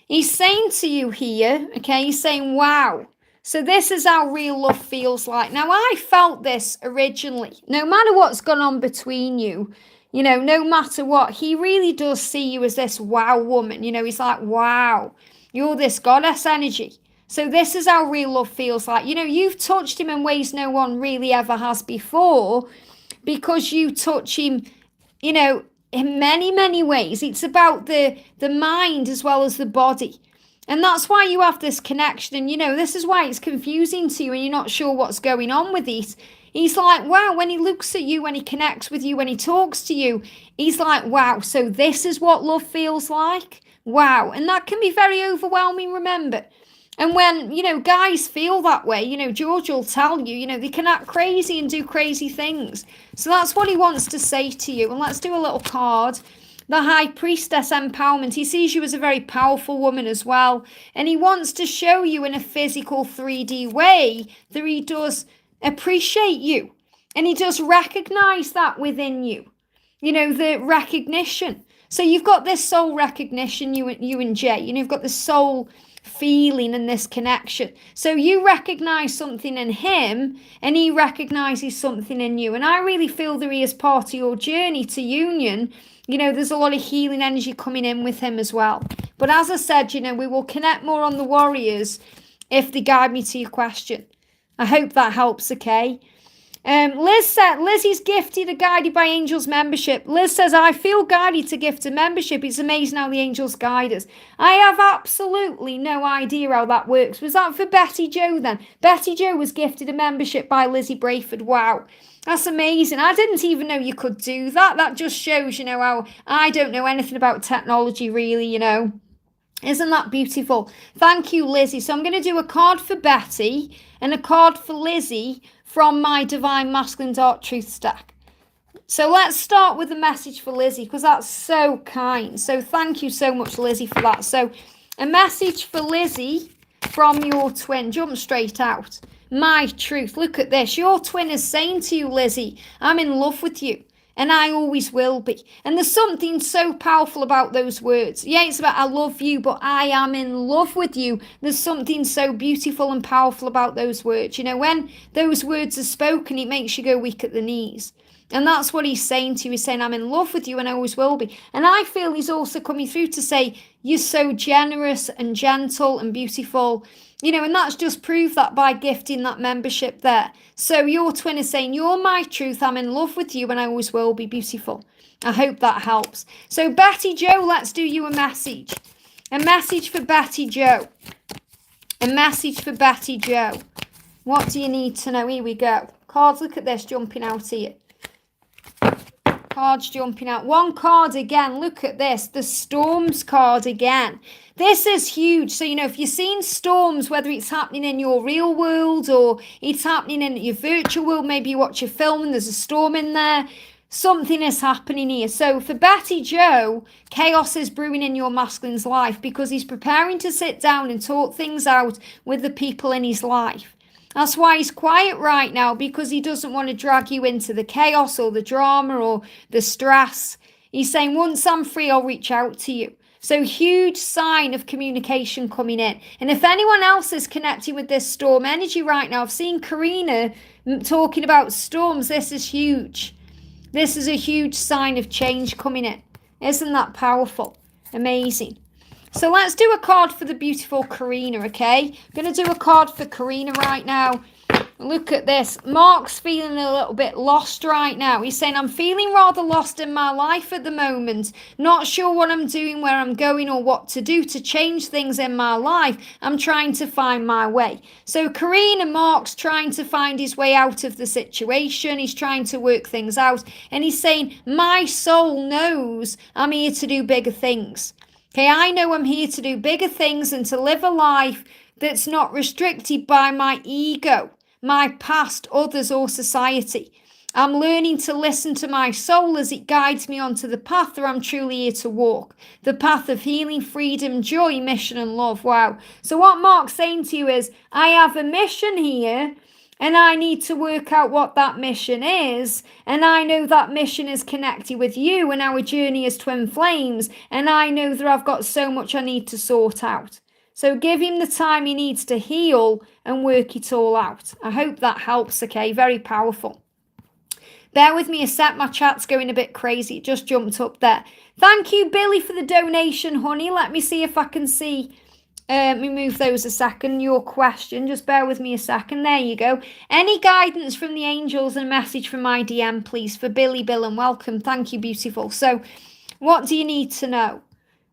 He's saying to you here, okay, he's saying, wow. So this is how real love feels like. Now, I felt this originally. No matter what's gone on between you, you know, no matter what, he really does see you as this wow woman. You know, he's like, wow, you're this goddess energy. So this is how real love feels like. You know, you've touched him in ways no one really ever has before because you touch him, you know, in many, many ways. It's about the mind as well as the body. And that's why you have this connection. And, you know, this is why it's confusing to you and you're not sure what's going on with it. He's like, wow, when he looks at you, when he connects with you, when he talks to you, he's like, wow, so this is what love feels like? Wow. And that can be very overwhelming, remember. And when, you know, guys feel that way, you know, George will tell you, you know, they can act crazy and do crazy things. So that's what he wants to say to you. And let's do a little card. The High Priestess empowerment. He sees you as a very powerful woman as well. And he wants to show you in a physical 3D way that he does appreciate you. And he does recognize that within you. You know, the recognition. So you've got this soul recognition, you and Jay. You know, you've got the soul feeling and this connection. So you recognize something in him and he recognizes something in you. And I really feel that he is part of your journey to union. You know, there's a lot of healing energy coming in with him as well. But as I said, you know, we will connect more on the Warriors if they guide me to your question. I hope that helps, okay? Liz said, Lizzy's gifted a Guided by Angels membership. Liz says, I feel guided to gift a membership. It's amazing how the angels guide us. I have absolutely no idea how that works. Was that for Betty Jo then? Betty Jo was gifted a membership by Lizzy Brayford. Wow. That's amazing. I didn't even know you could do that. That just shows, you know, how I don't know anything about technology really, you know. Isn't that beautiful? Thank you, Lizzy. So I'm going to do a card for Betty and a card for Lizzy from my Divine Masculine Dark Truth stack. So let's start with the message for Lizzy because that's so kind. So thank you so much, Lizzy, for that. So a message for Lizzy from your twin. Jump straight out. My truth. Look at this. Your twin is saying to you, Lizzy, I'm in love with you. And I always will be. And there's something so powerful about those words. Yeah, it's about I love you, but I am in love with you. There's something so beautiful and powerful about those words. You know, when those words are spoken, it makes you go weak at the knees. And that's what he's saying to you. He's saying, I'm in love with you and I always will be. And I feel he's also coming through to say, you're so generous and gentle and beautiful. You know, and that's just proved that by gifting that membership there. So your twin is saying, you're my truth, I'm in love with you and I always will be. Beautiful. I hope that helps. So Betty Jo, let's do you a message. A message for Betty Jo. A message for Betty Jo. What do you need to know? Here we go. Cards, look at this jumping out here. Cards jumping out. One card again. Look at this. The storms card again. This is huge. So, you know, if you're seeing storms, whether it's happening in your real world or it's happening in your virtual world, maybe you watch a film and there's a storm in there, something is happening here. So for Betty Jo, chaos is brewing in your masculine's life because he's preparing to sit down and talk things out with the people in his life. That's why he's quiet right now, because he doesn't want to drag you into the chaos or the drama or the stress. He's saying, once I'm free, I'll reach out to you. So huge sign of communication coming in. And if anyone else is connecting with this storm energy right now, I've seen Karina talking about storms. This is huge. This is a huge sign of change coming in. Isn't that powerful? Amazing. So let's do a card for the beautiful Karina, okay? I'm going to do a card for Karina right now. Look at this. Mark's feeling a little bit lost right now. He's saying, I'm feeling rather lost in my life at the moment. Not sure what I'm doing, where I'm going, or what to do to change things in my life. I'm trying to find my way. So Karina, Mark's trying to find his way out of the situation. He's trying to work things out. And he's saying, my soul knows I'm here to do bigger things. Okay, I know I'm here to do bigger things and to live a life that's not restricted by my ego, my past, others, or society. I'm learning to listen to my soul as it guides me onto the path that I'm truly here to walk. The path of healing, freedom, joy, mission, and love. Wow. So what Mark's saying to you is, I have a mission here, and I need to work out what that mission is. And I know that mission is connected with you and our journey as twin flames. And I know that I've got so much I need to sort out. So give him the time he needs to heal and work it all out. I hope that helps, okay? Very powerful. Bear with me a sec. My chat's going a bit crazy. It just jumped up there. Thank you, Billy, for the donation, honey. Let me see if I can see... Let me move those a second. Your question, just bear with me a second. There you go. Any guidance from the angels and a message from my DM, please, for Billy, Bill, and welcome. Thank you, beautiful. So, what do you need to know?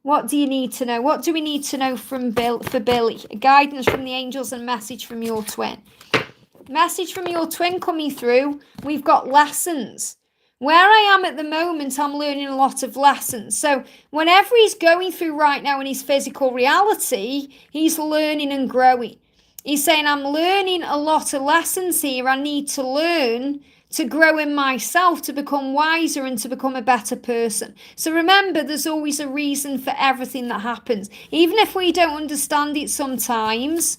What do you need to know? What do we need to know from for Billy? Guidance from the angels and message from your twin. Message from your twin coming through. We've got lessons. Where I am at the moment, I'm learning a lot of lessons. So whenever he's going through right now in his physical reality, he's learning and growing. He's saying, I'm learning a lot of lessons here. I need to learn to grow in myself, to become wiser and to become a better person. So remember, there's always a reason for everything that happens. Even if we don't understand it sometimes,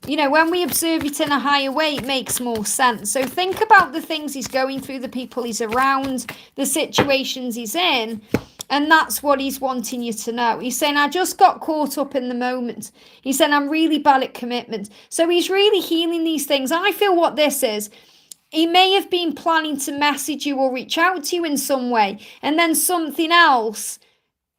you know, when we observe it in a higher way, it makes more sense. So think about the things he's going through, the people he's around, the situations he's in, and that's what he's wanting you to know. He's saying, I just got caught up in the moment. He's saying, I'm really bad at commitment. So he's really healing these things. I feel what this is, he may have been planning to message you or reach out to you in some way, and then something else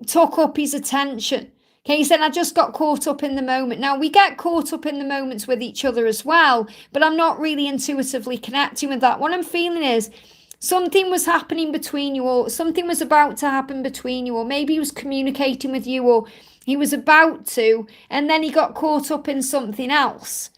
took up his attention. Okay, he said, I just got caught up in the moment. Now, we get caught up in the moments with each other as well, but I'm not really intuitively connecting with that. What I'm feeling is something was happening between you, or something was about to happen between you, or maybe he was communicating with you, or he was about to, and then he got caught up in something else.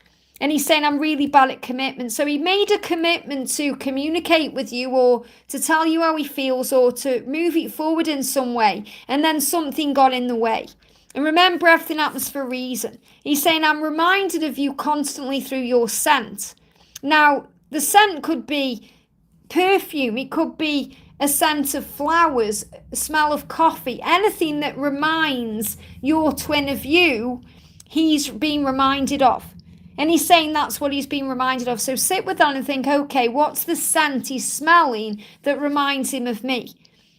And he's saying, I'm really bad at commitment. So he made a commitment to communicate with you, or to tell you how he feels, or to move it forward in some way. And then something got in the way. And remember, everything happens for a reason. He's saying, I'm reminded of you constantly through your scent. Now, the scent could be perfume. It could be a scent of flowers, a smell of coffee, anything that reminds your twin of you, he's being reminded of. And he's saying that's what he's been reminded of. So sit with that and think, okay, what's the scent he's smelling that reminds him of me?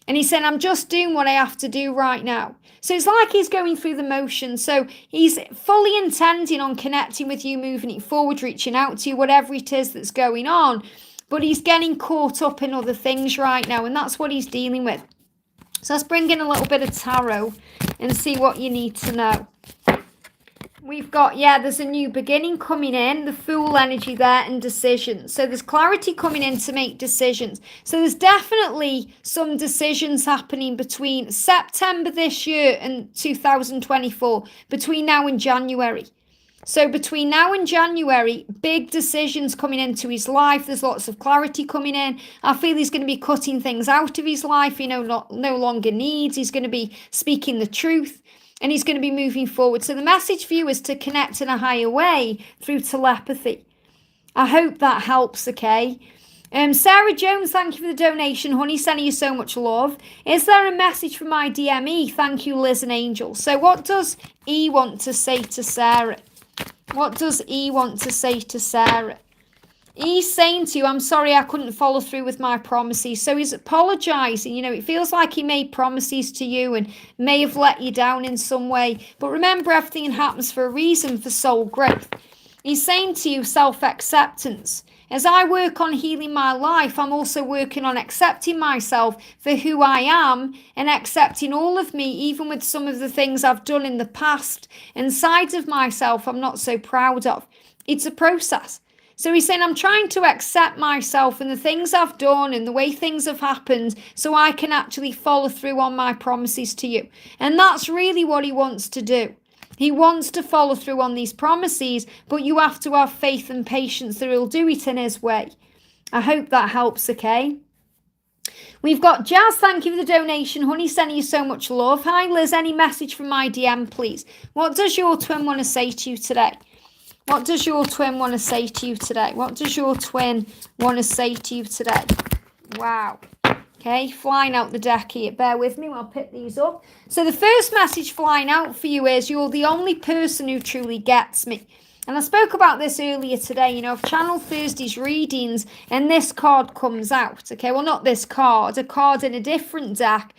And he's saying, I'm just doing what I have to do right now. So it's like he's going through the motions. So he's fully intending on connecting with you, moving it forward, reaching out to you, whatever it is that's going on. But he's getting caught up in other things right now. And that's what he's dealing with. So let's bring in a little bit of tarot and see what you need to know. We've got, there's a new beginning coming in, the Fool energy there, and decisions. So there's clarity coming in to make decisions. So there's definitely some decisions happening between September this year and 2024, between now and January. So between now and January, big decisions coming into his life. There's lots of clarity coming in. I feel he's going to be cutting things out of his life he no longer needs. He's going to be speaking the truth. And he's going to be moving forward. So the message for you is to connect in a higher way through telepathy. I hope that helps, okay? Sarah Jones, thank you for the donation, honey. Sending you so much love. Is there a message from my DME? Thank you, Liz and Angel. So what does E want to say to Sarah? What does E want to say to Sarah? He's saying to you, I'm sorry I couldn't follow through with my promises. So he's apologising. You know, it feels like he made promises to you and may have let you down in some way. But remember, everything happens for a reason, for soul growth. He's saying to you self-acceptance. As I work on healing my life, I'm also working on accepting myself for who I am and accepting all of me, even with some of the things I've done in the past and sides of myself I'm not so proud of. It's a process. So he's saying, I'm trying to accept myself and the things I've done and the way things have happened so I can actually follow through on my promises to you. And that's really what he wants to do. He wants to follow through on these promises, but you have to have faith and patience that he'll do it in his way. I hope that helps, okay? We've got Jazz, thank you for the donation. Honey, sending you so much love. Hi, Liz, any message from my DM, please? What does your twin want to say to you today? What does your twin want to say to you today? What does your twin want to say to you today? Wow. Okay, flying out the deck here. Bear with me, I'll pick these up. So the first message flying out for you is you're the only person who truly gets me. And I spoke about this earlier today. You know, I've channeled Thursday's readings and this card comes out. Okay, well, not this card, a card in a different deck.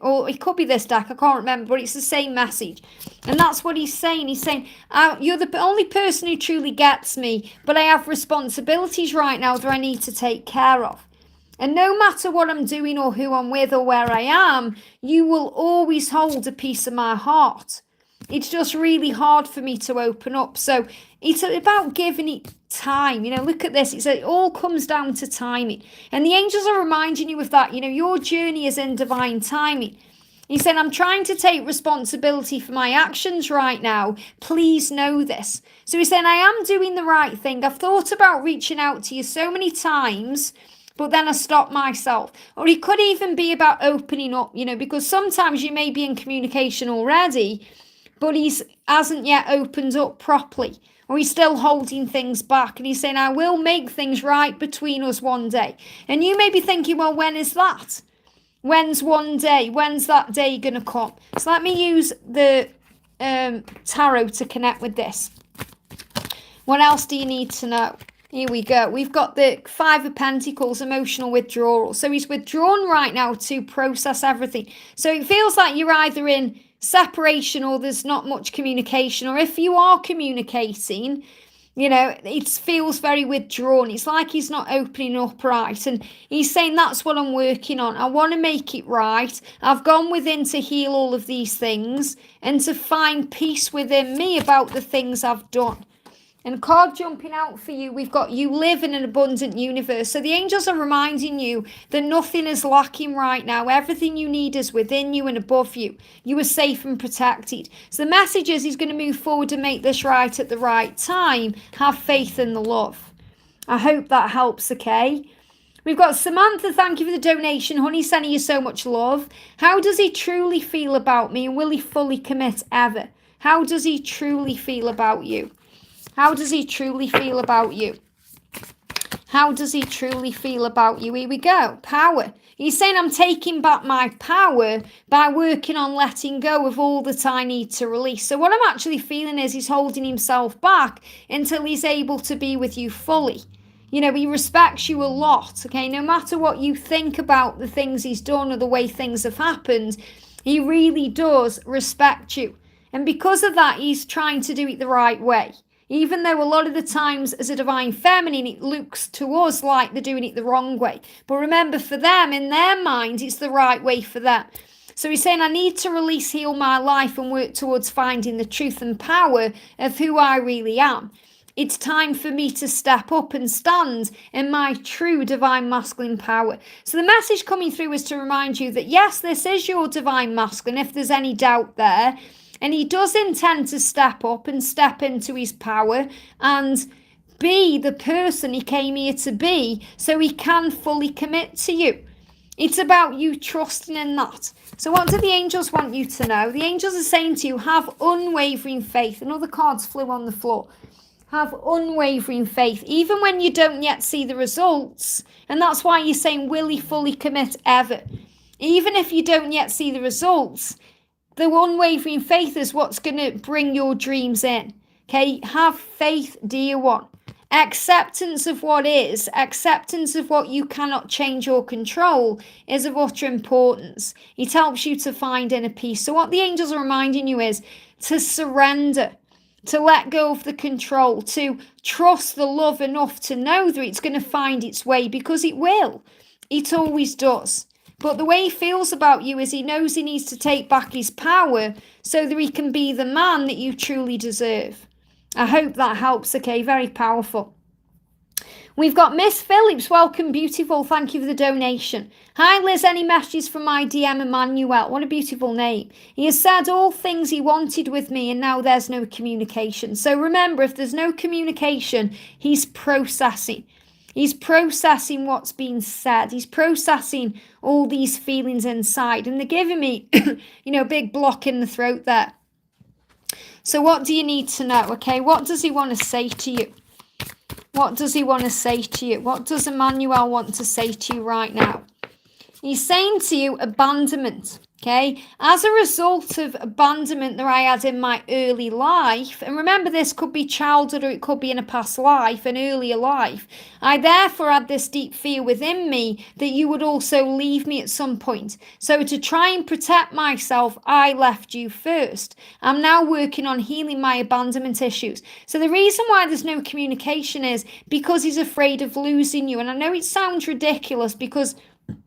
Or it could be this deck, I can't remember, but it's the same message. And that's what he's saying. He's saying, you're the only person who truly gets me, but I have responsibilities right now that I need to take care of. And no matter what I'm doing or who I'm with or where I am, you will always hold a piece of my heart. It's just really hard for me to open up. So it's about giving it time. You know, look at this. It all comes down to timing. And the angels are reminding you of that. You know, your journey is in divine timing. He said, I'm trying to take responsibility for my actions right now. Please know this. So he's saying, I am doing the right thing. I've thought about reaching out to you so many times, but then I stopped myself. Or it could even be about opening up, you know, because sometimes you may be in communication already, but he hasn't yet opened up properly. Or he's still holding things back. And he's saying, I will make things right between us one day. And you may be thinking, well, when is that? When's one day? When's that day going to come? So let me use the tarot to connect with this. What else do you need to know? Here we go. We've got the Five of Pentacles, emotional withdrawal. So he's withdrawn right now to process everything. So it feels like you're either in separation or there's not much communication. Or if you are communicating, you know, it feels very withdrawn. It's like he's not opening up right. And he's saying, that's what I'm working on. I want to make it right. I've gone within to heal all of these things and to find peace within me about the things I've done. And card jumping out for you, we've got you live in an abundant universe. So the angels are reminding you that nothing is lacking right now. Everything you need is within you and above you. You are safe and protected. So the message is he's going to move forward and make this right at the right time. Have faith in the love. I hope that helps, okay? We've got Samantha, thank you for the donation. Honey, sending you so much love. How does he truly feel about me? And will he fully commit ever? How does he truly feel about you? How does he truly feel about you? How does he truly feel about you? Here we go. Power. He's saying, I'm taking back my power by working on letting go of all that I need to release. So what I'm actually feeling is he's holding himself back until he's able to be with you fully. You know, he respects you a lot, okay? No matter what you think about the things he's done or the way things have happened, he really does respect you. And because of that, he's trying to do it the right way. Even though a lot of the times as a divine feminine, it looks to us like they're doing it the wrong way. But remember, for them, in their mind, it's the right way for them. So he's saying, I need to release, heal my life and work towards finding the truth and power of who I really am. It's time for me to step up and stand in my true divine masculine power. So the message coming through is to remind you that, yes, this is your divine masculine, if there's any doubt there. And he does intend to step up and step into his power and be the person he came here to be so he can fully commit to you. It's about you trusting in that. So what do the angels want you to know? The angels are saying to you, have unwavering faith. And other cards flew on the floor. Have unwavering faith, even when you don't yet see the results. And that's why you're saying, will he fully commit ever? Even if you don't yet see the results, the unwavering faith is what's going to bring your dreams in. Okay, have faith, dear one. Acceptance of what is, acceptance of what you cannot change or control is of utter importance. It helps you to find inner peace. So what the angels are reminding you is to surrender. to let go of the control, to trust the love enough to know that it's going to find its way, because it will. It always does. But the way he feels about you is he knows he needs to take back his power so that he can be the man that you truly deserve. I hope that helps, okay? Very powerful. We've got Miss Phillips. Welcome, beautiful. Thank you for the donation. Hi, Liz. Any messages from my DM Emmanuel? What a beautiful name. He has said all things he wanted with me, and now there's no communication. So remember, if there's no communication, he's processing. He's processing what's been said. He's processing all these feelings inside. And they're giving me, a big block in the throat there. So what do you need to know, okay? What does he want to say to you? What does he want to say to you? What does Emmanuel want to say to you right now? He's saying to you abandonment, okay? As a result of abandonment that I had in my early life, and remember this could be childhood or it could be in a past life, an earlier life, I therefore had this deep fear within me that you would also leave me at some point. So to try and protect myself, I left you first. I'm now working on healing my abandonment issues. So the reason why there's no communication is because he's afraid of losing you. And I know it sounds ridiculous because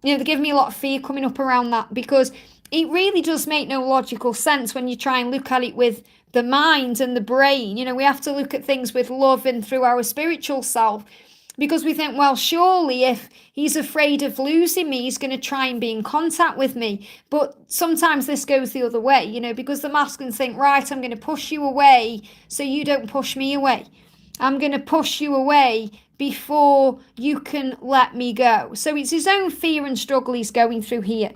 they give me a lot of fear coming up around that, because it really does make no logical sense when you try and look at it with the mind and the brain. We have to look at things with love and through our spiritual self, because we think, well, surely if he's afraid of losing me, he's going to try and be in contact with me. But sometimes this goes the other way, because the masculines think, right, I'm going to push you away so you don't push me away. I'm going to push you away before you can let me go. So it's his own fear and struggle he's going through here.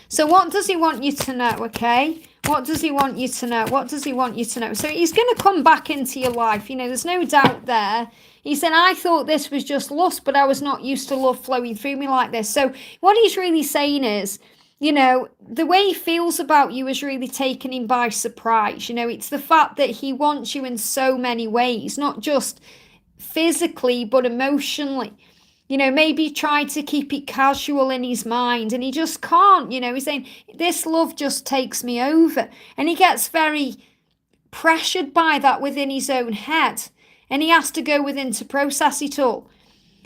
So what does he want you to know, okay? What does he want you to know? What does he want you to know? So he's going to come back into your life. There's no doubt there. He said, I thought this was just lust, but I was not used to love flowing through me like this. So what he's really saying is, the way he feels about you has really taken him by surprise. It's the fact that he wants you in so many ways, not just physically, but emotionally. Maybe try to keep it casual in his mind, and he just can't. He's saying, this love just takes me over. And he gets very pressured by that within his own head. And he has to go within to process it all.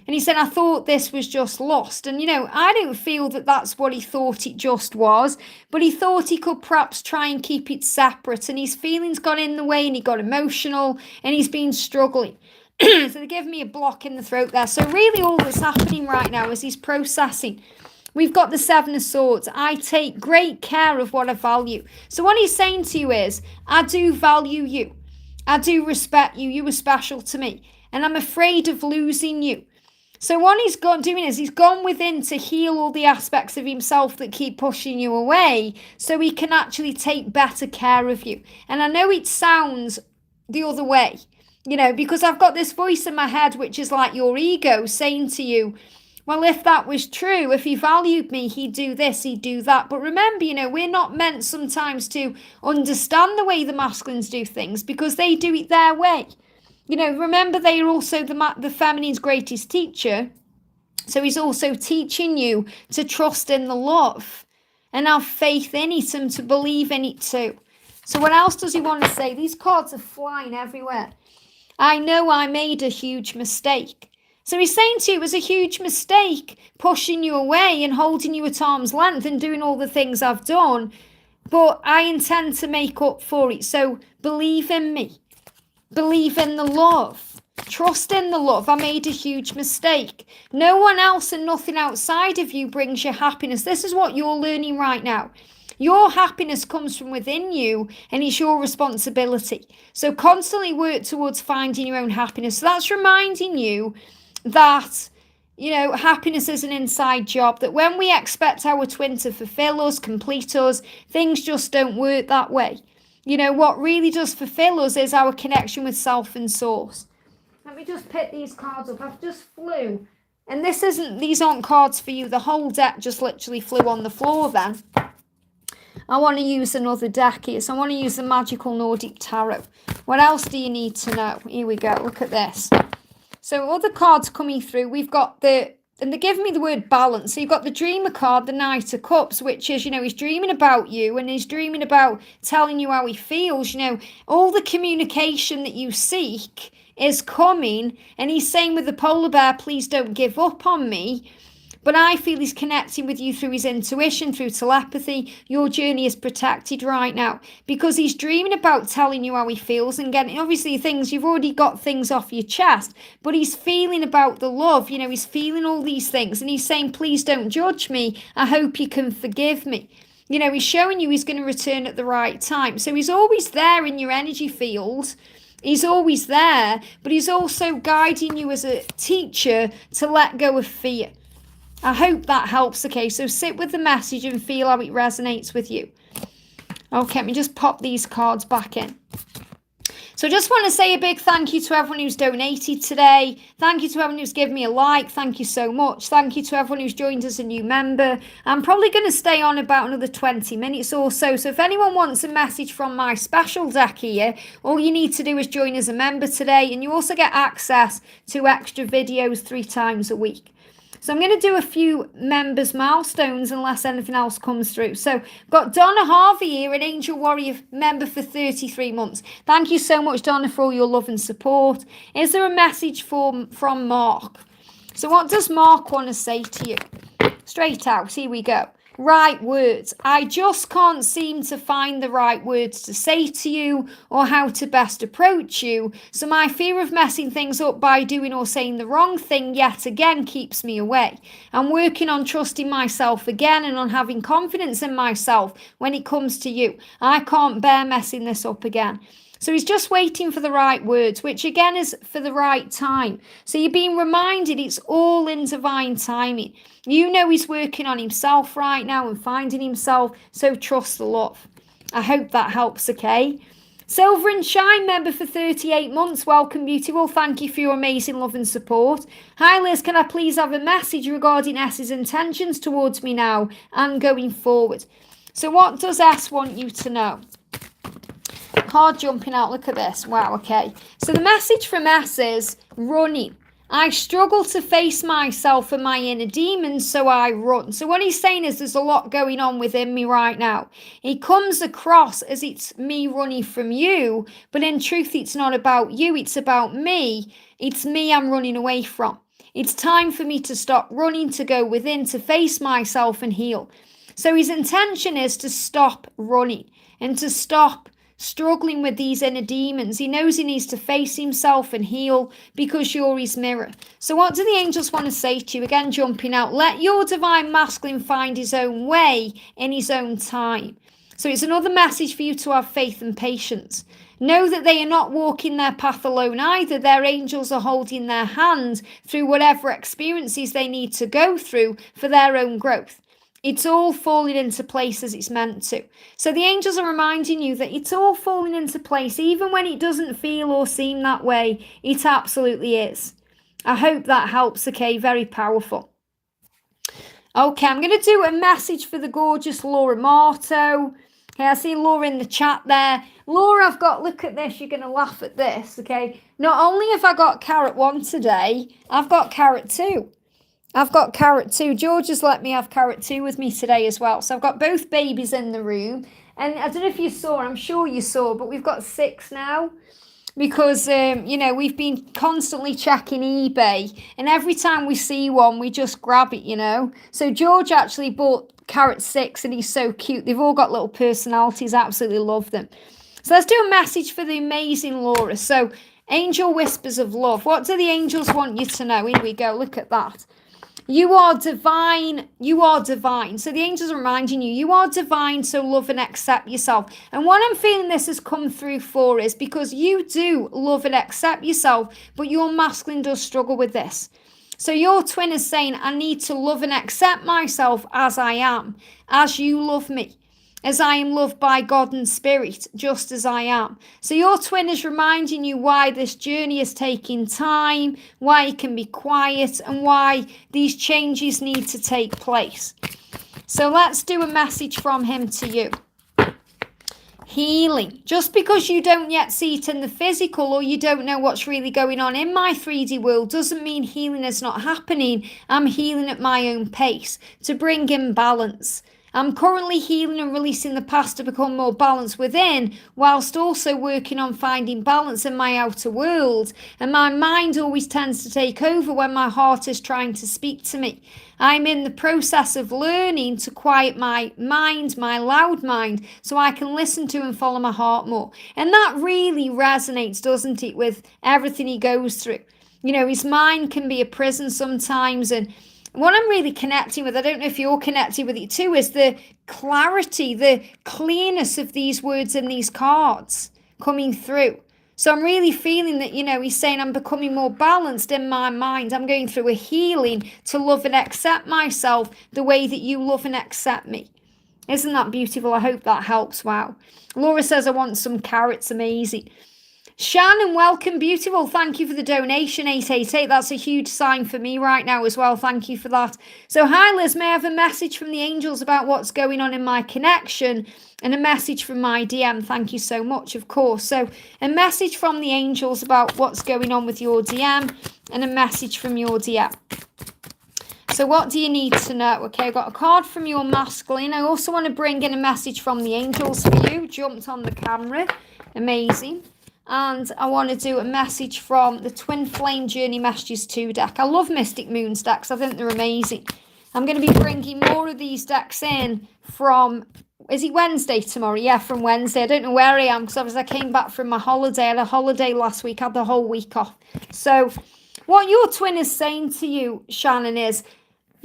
And he said, I thought this was just lost. And, I don't feel that that's what he thought it just was. But he thought he could perhaps try and keep it separate. And his feelings got in the way and he got emotional and he's been struggling. So they give me a block in the throat there. So really all that's happening right now is he's processing. We've got the Seven of Swords. I take great care of what I value. So what he's saying to you is, I do value you. I do respect you. You are special to me. And I'm afraid of losing you. So what he's doing is he's gone within to heal all the aspects of himself that keep pushing you away so he can actually take better care of you. And I know it sounds the other way, because I've got this voice in my head which is like your ego saying to you, well, if that was true, if he valued me, he'd do this, he'd do that. But remember, we're not meant sometimes to understand the way the masculines do things because they do it their way. Remember, they are also the feminine's greatest teacher. So he's also teaching you to trust in the love and have faith in it and to believe in it too. So what else does he want to say? These cards are flying everywhere. I know I made a huge mistake. So he's saying to you, it was a huge mistake pushing you away and holding you at arm's length and doing all the things I've done. But I intend to make up for it. So believe in me. Believe in the love. Trust in the love. I made a huge mistake. No one else and nothing outside of you brings you happiness. This is what you're learning right now. Your happiness comes from within you and it's your responsibility. So constantly work towards finding your own happiness. So that's reminding you that, happiness is an inside job, that when we expect our twin to fulfill us, complete us, things just don't work that way. What really does fulfill us is our connection with self and source. Let me just pick these cards up. I've just flew. And these aren't cards for you. The whole deck just literally flew on the floor then. I want to use another deck here. So I want to use the Magical Nordic Tarot. What else do you need to know? Here we go. Look at this. So other cards coming through. We've got the and they give me the word balance. So you've got the dreamer card, the Knight of Cups, which is, he's dreaming about you and he's dreaming about telling you how he feels. All the communication that you seek is coming, and he's saying with the polar bear, please don't give up on me. But I feel he's connecting with you through his intuition, through telepathy. Your journey is protected right now because he's dreaming about telling you how he feels and getting, obviously, things, you've already got things off your chest, but he's feeling about the love. He's feeling all these things and he's saying, please don't judge me. I hope you can forgive me. He's showing you he's going to return at the right time. So he's always there in your energy field. He's always there, but he's also guiding you as a teacher to let go of fear. I hope that helps. Okay, so sit with the message and feel how it resonates with you. Okay, let me just pop these cards back in. So I just want to say a big thank you to everyone who's donated today. Thank you to everyone who's given me a like. Thank you so much. Thank you to everyone who's joined as a new member. I'm probably going to stay on about another 20 minutes or so. So if anyone wants a message from my special deck here, all you need to do is join as a member today. And you also get access to extra videos 3 times a week. So I'm going to do a few members' milestones unless anything else comes through. So I've got Donna Harvey here, an Angel Warrior member for 33 months. Thank you so much, Donna, for all your love and support. Is there a message from Mark? So what does Mark want to say to you? Straight out, here we go. Right words. I just can't seem to find the right words to say to you or how to best approach you. So my fear of messing things up by doing or saying the wrong thing yet again keeps me away. I'm working on trusting myself again and on having confidence in myself when it comes to you. I can't bear messing this up again. So he's just waiting for the right words, which again is for the right time. So you're being reminded it's all in divine timing. He's working on himself right now and finding himself, so trust the love. I hope that helps, okay? Silver and Shine member for 38 months. Welcome, beautiful. Thank you for your amazing love and support. Hi, Liz. Can I please have a message regarding S's intentions towards me now and going forward? So what does S want you to know? Card jumping out, look at this. Wow, okay. So the message from S is running. I struggle to face myself and my inner demons, so I run. So what he's saying is there's a lot going on within me right now. He comes across as it's me running from you, but in truth, it's not about you. It's about me. It's me I'm running away from. It's time for me to stop running, to go within, to face myself and heal. So his intention is to stop running and to stop struggling with these inner demons. He knows he needs to face himself and heal because you're his mirror. So what do the angels want to say to you? Again, jumping out. Let your divine masculine find his own way in his own time. So it's another message for you to have faith and patience. Know that they are not walking their path alone either. Their angels are holding their hand through whatever experiences they need to go through for their own growth. It's all falling into place as it's meant to. So the angels are reminding you that it's all falling into place, even when it doesn't feel or seem that way. It absolutely is. I hope that helps, okay? Very powerful. Okay, I'm going to do a message for the gorgeous Laura Marto. Okay, I see Laura in the chat there. Laura, I've got, look at this. You're going to laugh at this, okay? Not only have I got carrot 1 today, I've got carrot 2. I've got carrot 2. George has let me have carrot 2 with me today as well. So I've got both babies in the room. And I don't know if you saw, I'm sure you saw, but we've got 6 now. Because, we've been constantly checking eBay. And every time we see one, we just grab it, So George actually bought carrot 6 and he's so cute. They've all got little personalities. I absolutely love them. So let's do a message for the amazing Laura. So angel whispers of love. What do the angels want you to know? Here we go. Look at that. You are divine. You are divine. So the angels are reminding you, you are divine, so love and accept yourself. And what I'm feeling this has come through for is because you do love and accept yourself, but your masculine does struggle with this. So your twin is saying, I need to love and accept myself as I am, as you love me, as I am loved by God and spirit, just as I am. So your twin is reminding you why this journey is taking time, why it can be quiet, and why these changes need to take place. So let's do a message from him to you. healing. Just because you don't yet see it in the physical or you don't know what's really going on in my 3D world doesn't mean healing is not happening. I'm healing at my own pace to bring in balance. I'm currently healing and releasing the past to become more balanced within, whilst also working on finding balance in my outer world. And my mind always tends to take over when my heart is trying to speak to me. I'm in the process of learning to quiet my mind, my loud mind, so I can listen to and follow my heart more. And that really resonates, doesn't it, with everything he goes through. You know, his mind can be a prison sometimes, and what I'm really connecting with, I don't know if you're connected with it too, is the clarity, the clearness of these words and these cards coming through. So I'm really feeling that, you know, he's saying I'm becoming more balanced in my mind. I'm going through a healing to love and accept myself the way that you love and accept me. Isn't that beautiful? I hope that helps. Wow. Laura says, I want some carrots. Amazing. Shannon, welcome, beautiful. Thank you for the donation, 888. That's a huge sign for me right now as well. Thank you for that. So, hi, Liz. May I have a message from the angels about what's going on in my connection and a message from my DM? Thank you so much, of course. So, a message from the angels about what's going on with your DM and a message from your DM. So what do you need to know? Okay, I've got a card from your masculine. I also want to bring in a message from the angels for you. Jumped on the camera. Amazing. And I want to do a message from the Twin Flame Journey Messages 2 deck. I love Mystic Moons decks. I think they're amazing. I'm going to be bringing more of these decks in from, is it Wednesday tomorrow? Yeah, from Wednesday. I don't know where I am because I came back from my holiday. I had a holiday last week. I had the whole week off. So what your twin is saying to you, Shannon, is,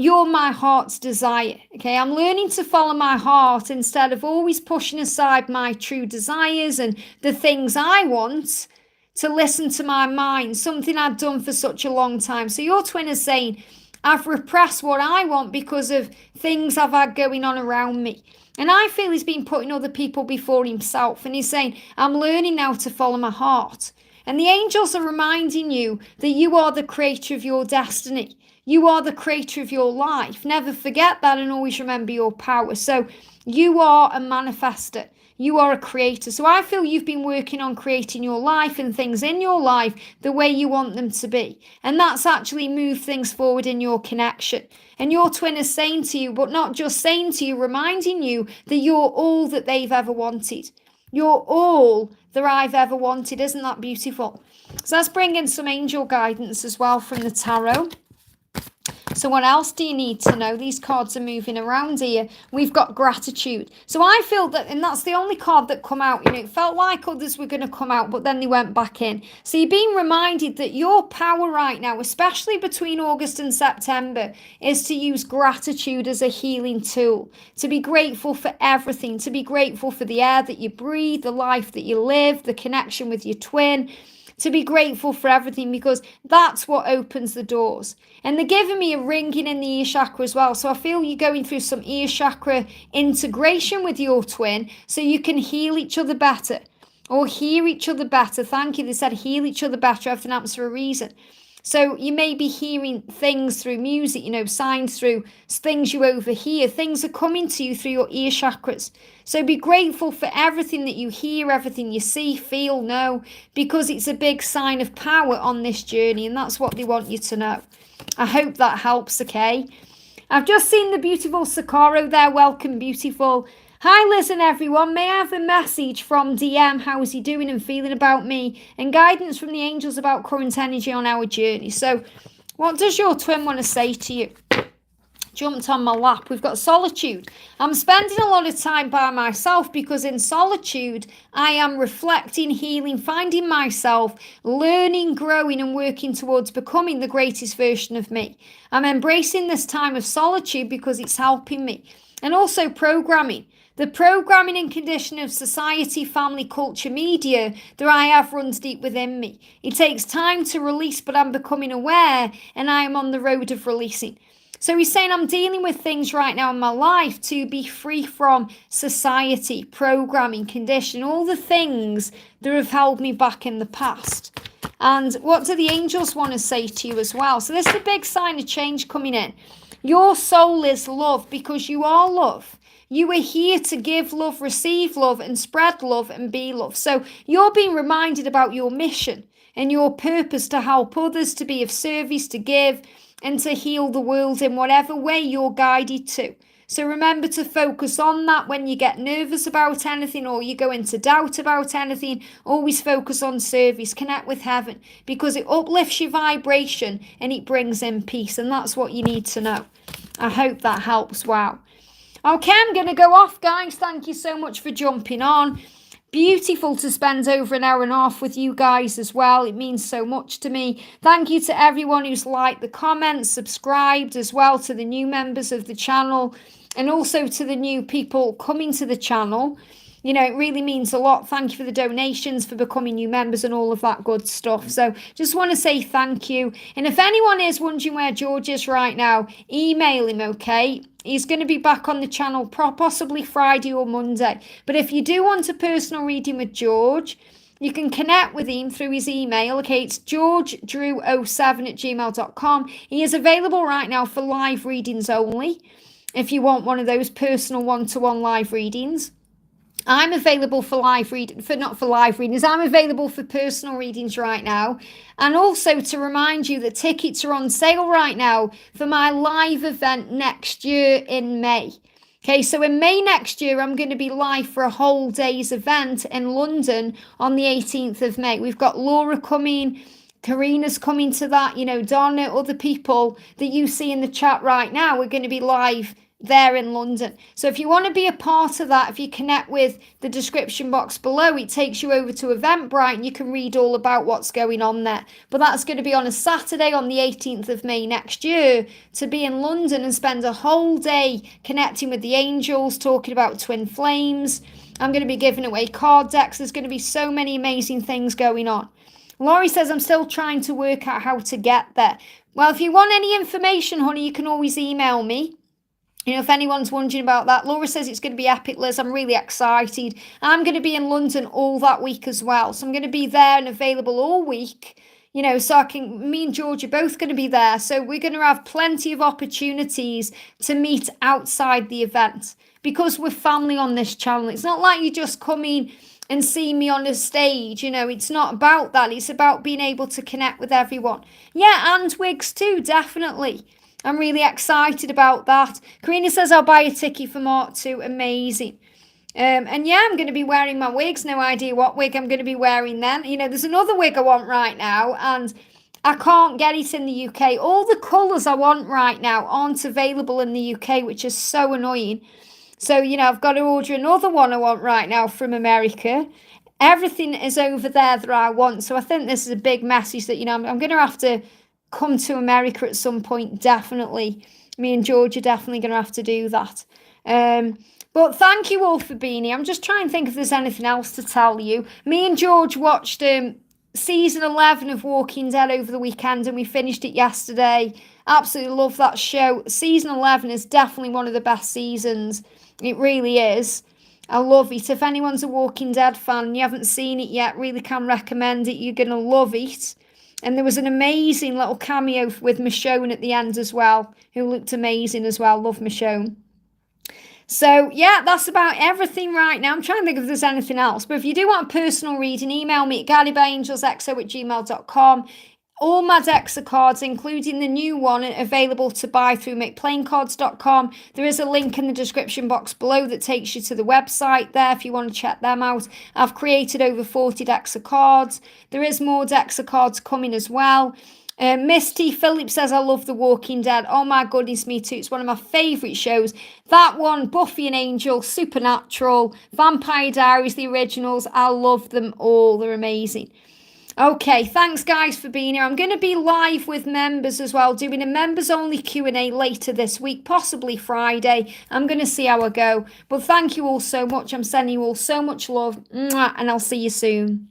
you're my heart's desire, okay? I'm learning to follow my heart instead of always pushing aside my true desires and the things I want, to listen to my mind, something I've done for such a long time. So your twin is saying, I've repressed what I want because of things I've had going on around me. And I feel he's been putting other people before himself. And he's saying, I'm learning now to follow my heart. And the angels are reminding you that you are the creator of your destiny. You are the creator of your life. Never forget that and always remember your power. So you are a manifester. You are a creator. So I feel you've been working on creating your life and things in your life the way you want them to be. And that's actually moved things forward in your connection. And your twin is saying to you, but not just saying to you, reminding you that you're all that they've ever wanted. You're all that I've ever wanted. Isn't that beautiful? So let's bring in some angel guidance as well from the tarot. So what else do you need to know? These cards are moving around here. We've got gratitude. So I feel that, and that's the only card that come out. You know, it felt like others were going to come out, but then they went back in. So you're being reminded that your power right now, especially between August and September, is to use gratitude as a healing tool. To be grateful for everything. To be grateful for the air that you breathe, the life that you live, the connection with your twin. To be grateful for everything, because that's what opens the doors. And they're giving me a ringing in the ear chakra as well. So I feel you're going through some ear chakra integration with your twin so you can heal each other better or hear each other better. Thank you. They said heal each other better. Everything happens for a reason. So you may be hearing things through music, you know, signs through things you overhear. Things are coming to you through your ear chakras. So be grateful for everything that you hear, everything you see, feel, know, because it's a big sign of power on this journey, and that's what they want you to know. I hope that helps, okay? I've just seen the beautiful Socorro there. Welcome, beautiful. Hi, listen, everyone. May I have a message from DM? How is he doing and feeling about me? And guidance from the angels about current energy on our journey. So what does your twin want to say to you? Jumped on my lap. We've got solitude. I'm spending a lot of time by myself because in solitude, I am reflecting, healing, finding myself, learning, growing and working towards becoming the greatest version of me. I'm embracing this time of solitude because it's helping me. And also programming. The programming and condition of society, family, culture, media that I have runs deep within me. It takes time to release, but I'm becoming aware and I am on the road of releasing. So he's saying I'm dealing with things right now in my life to be free from society, programming, condition, all the things that have held me back in the past. And what do the angels want to say to you as well? So this is a big sign of change coming in. Your soul is love because you are love. You are here to give love, receive love, and spread love and be love. So you're being reminded about your mission and your purpose to help others, to be of service, to give, and to heal the world in whatever way you're guided to. So remember to focus on that when you get nervous about anything or you go into doubt about anything. Always focus on service, connect with heaven, because it uplifts your vibration and it brings in peace. And that's what you need to know. I hope that helps. Wow. Okay, I'm going to go off, guys. Thank you so much for jumping on. Beautiful to spend over an hour and a half with you guys as well. It means so much to me. Thank you to everyone who's liked the comments, subscribed as well, to the new members of the channel, and also to the new people coming to the channel. You know, it really means a lot. Thank you for the donations, for becoming new members and all of that good stuff. So just want to say thank you. And if anyone is wondering where George is right now, email him, okay? He's going to be back on the channel possibly Friday or Monday. But if you do want a personal reading with George, you can connect with him through his email. Okay, it's georgedrew07@gmail.com. He is available right now for live readings only. If you want one of those personal one-to-one live readings. I'm available for live reading, I'm available for personal readings right now. And also to remind you that tickets are on sale right now for my live event next year in May. Okay, so in May next year, I'm going to be live for a whole day's event in London on the 18th of May. We've got Laura coming, Karina's coming to that, you know, Donna, other people that you see in the chat right now. We're going to be live there in London. So if you want to be a part of that, if you connect with the description box below, it takes you over to Eventbrite and you can read all about what's going on there. But that's going to be on a Saturday on the 18th of May next year, to be in London and spend a whole day connecting with the angels, talking about twin flames. I'm going to be giving away card decks. There's going to be so many amazing things going on. Laurie says, I'm still trying to work out how to get there. Well, if you want any information, honey, you can always email me. You know, if anyone's wondering about that. Laura says it's going to be epic, Liz. I'm really excited. I'm going to be in London all that week as well. So I'm going to be there and available all week. You know, so me and George are both going to be there. So we're going to have plenty of opportunities to meet outside the event, because we're family on this channel. It's not like you just come in and see me on a stage. You know, it's not about that. It's about being able to connect with everyone. Yeah, and wigs too, definitely. I'm really excited about that. Karina says I'll buy a ticket for Marto. Amazing. And yeah, I'm going to be wearing my wigs. No idea what wig I'm going to be wearing then. You know, there's another wig I want right now, and I can't get it in the UK. All the colours I want right now aren't available in the UK, which is so annoying. So, you know, I've got to order another one I want right now from America. Everything is over there that I want. So I think this is a big message that, you know, I'm going to have to come to America at some point, definitely. Me and George are definitely going to have to do that. But thank you all for being here. I'm just trying to think if there's anything else to tell you. Me and George watched season 11 of Walking Dead over the weekend, and we finished it yesterday. Absolutely love that show. Season 11 is definitely one of the best seasons. It really is. I love it. If anyone's a Walking Dead fan and you haven't seen it yet, really can recommend it. You're going to love it. And there was an amazing little cameo with Michonne at the end as well, who looked amazing as well. Love Michonne. So, yeah, that's about everything right now. I'm trying to think if there's anything else. But if you do want a personal reading, email me at guidedbyangelsxo@gmail.com. All my decks of cards, including the new one, are available to buy through makeplaincards.com. There is a link in the description box below that takes you to the website there if you want to check them out. I've created over 40 decks of cards. There is more decks of cards coming as well. Misty Phillips says, I love The Walking Dead. Oh my goodness, me too. It's one of my favourite shows. That one, Buffy and Angel, Supernatural, Vampire Diaries, the originals. I love them all. They're amazing. Okay, thanks guys for being here. I'm going to be live with members as well, doing a members only Q&A later this week, possibly Friday. I'm going to see how I go. But thank you all so much. I'm sending you all so much love, and I'll see you soon.